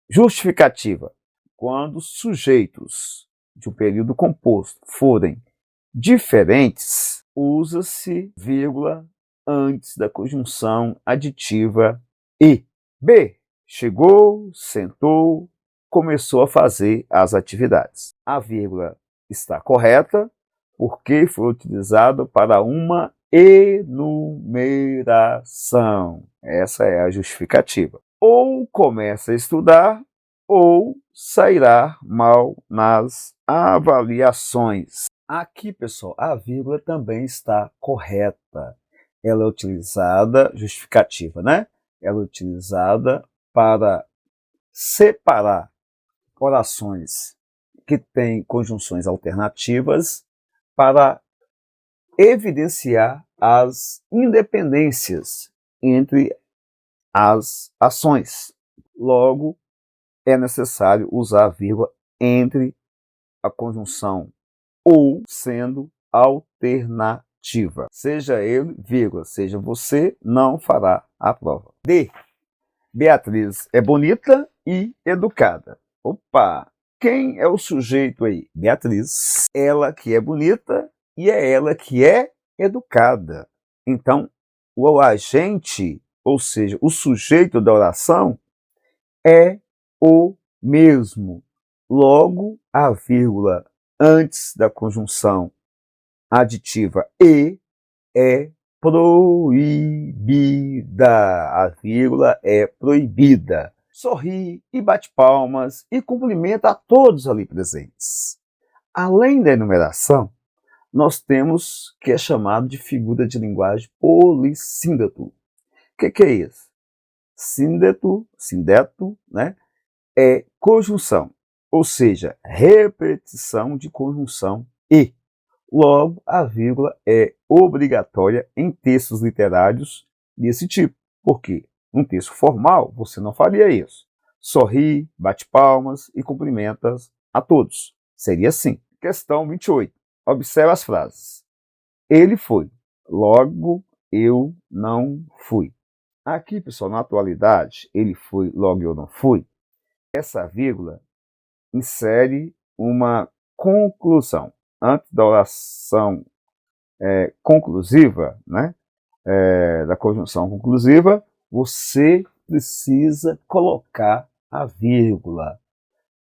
justificativa. Quando sujeitos de um período composto forem diferentes, usa-se vírgula antes da conjunção aditiva e. B. Chegou, sentou, começou a fazer as atividades. A vírgula está correta porque foi utilizado para uma enumeração. Essa é a justificativa. Ou começa a estudar, ou sairá mal nas avaliações. Aqui, pessoal, a vírgula também está correta. Ela é utilizada, justificativa, né? Ela é utilizada para separar orações que têm conjunções alternativas para evidenciar as independências entre as ações. Logo, é necessário usar a vírgula entre a conjunção ou sendo alternativa. Seja ele, vírgula, seja você, não fará a prova. D. Beatriz é bonita e educada. Opa! Quem é o sujeito aí? Beatriz. Ela que é bonita e é ela que é educada. Então, o agente, ou seja, o sujeito da oração, é o mesmo. Logo, a vírgula antes da conjunção aditiva e é proibida. A vírgula é proibida. Sorri e bate palmas e cumprimenta a todos ali presentes. Além da enumeração, nós temos que é chamado de figura de linguagem polissíndeto. O que é isso? Síndeto, né, é conjunção, ou seja, repetição de conjunção e. Logo, a vírgula é obrigatória em textos literários desse tipo. Por quê? Num texto formal, você não faria isso. Sorri, bate palmas e cumprimenta a todos. Seria assim. Questão 28. Observe as frases. Ele foi. Logo, eu não fui. Aqui, pessoal, na atualidade, ele foi, logo eu não fui. Essa vírgula insere uma conclusão. Antes da oração conclusiva, né, da conjunção conclusiva, você precisa colocar a vírgula.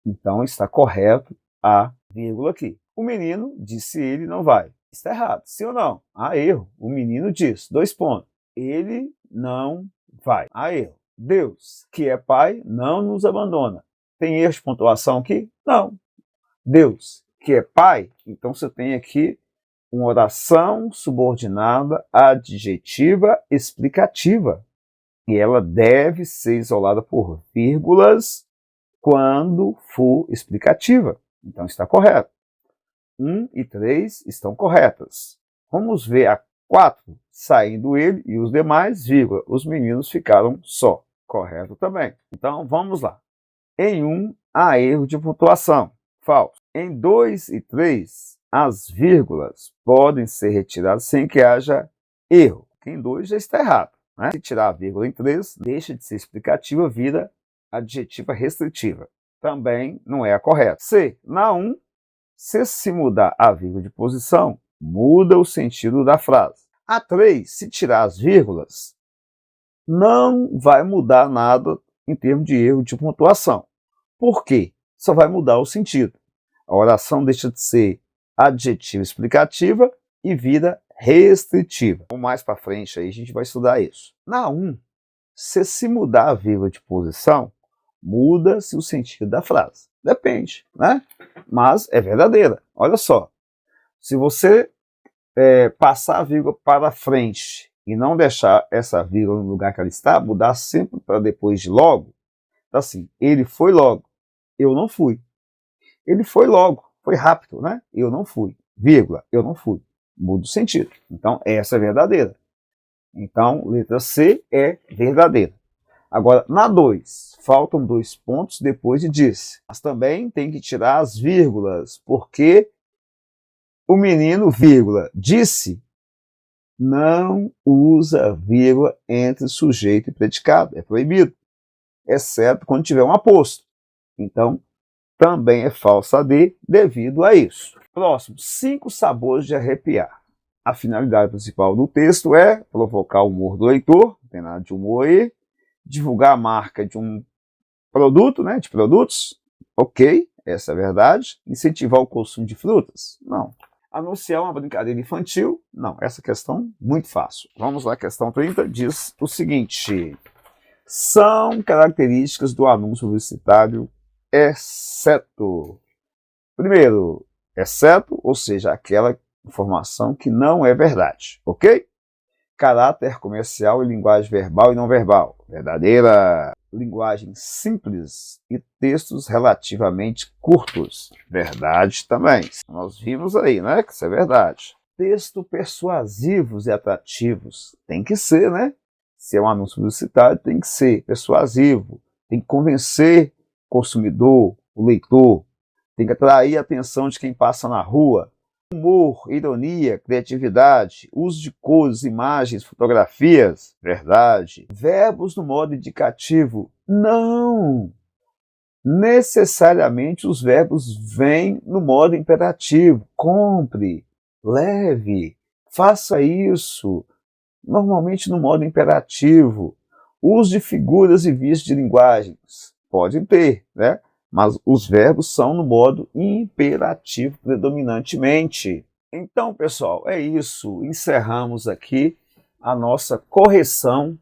Então, está correto a vírgula aqui. O menino disse ele não vai. Está errado, sim ou não? Há erro. O menino diz, 2 pontos. Ele não vai. Há erro. Deus, que é pai, não nos abandona. Tem erro de pontuação aqui? Não. Deus, que é pai, então você tem aqui uma oração subordinada adjetiva explicativa. E ela deve ser isolada por vírgulas quando for explicativa. Então está correto. 1 e 3 estão corretas. Vamos ver a 4, saindo ele e os demais, vírgula. Os meninos ficaram só. Correto também. Então vamos lá. Em 1 há erro de pontuação. Falso. Em 2 e 3, as vírgulas podem ser retiradas sem que haja erro. Em 2 já está errado, né? Se tirar a vírgula em 3, deixa de ser explicativa, vira adjetiva restritiva. Também não é a correta. C. Na 1, se mudar a vírgula de posição, muda o sentido da frase. A 3, se tirar as vírgulas, não vai mudar nada em termos de erro de pontuação. Por quê? Só vai mudar o sentido. A oração deixa de ser adjetiva explicativa e vira restritiva. Então, mais para frente aí a gente vai estudar isso. Na 1, se mudar a vírgula de posição, muda-se o sentido da frase. Depende, né? Mas é verdadeira. Olha só. Se você passar a vírgula para frente e não deixar essa vírgula no lugar que ela está, mudar sempre para depois de logo, então, assim, ele foi logo, eu não fui. Ele foi logo, foi rápido, né? Eu não fui, vírgula, eu não fui. Muda o sentido. Então, essa é verdadeira. Então, letra C é verdadeira. Agora, na 2, faltam 2 pontos depois de disse. Mas também tem que tirar as vírgulas, porque o menino, vírgula, disse, não usa vírgula entre sujeito e predicado. É proibido, exceto quando tiver um aposto. Então, também é falsa D devido a isso. Próximo, 5 sabores de arrepiar. A finalidade principal do texto é provocar o humor do leitor, não tem nada de humor aí, divulgar a marca de um produto, né, de produtos, ok, essa é a verdade. Incentivar o consumo de frutas? Não. Anunciar uma brincadeira infantil? Não, essa questão muito fácil. Vamos lá, questão 30, diz o seguinte: são características do anúncio publicitário exceto. Primeiro, exceto, ou seja, aquela informação que não é verdade, ok? Caráter comercial e linguagem verbal e não verbal. Verdadeira. Linguagem simples e textos relativamente curtos. Verdade também. Nós vimos aí, né, que isso é verdade. texto persuasivos e atrativos. Tem que ser, né? Se é um anúncio publicitário, tem que ser persuasivo, tem que convencer o consumidor, o leitor, tem que atrair a atenção de quem passa na rua. Humor, ironia, criatividade, uso de cores, imagens, fotografias, verdade. Verbos no modo indicativo, não! Necessariamente os verbos vêm no modo imperativo. Compre, leve, faça isso. Normalmente no modo imperativo. Uso de figuras e vícios de linguagens. Pode ter, né? Mas os verbos são no modo imperativo predominantemente. Então, pessoal, é isso. Encerramos aqui a nossa correção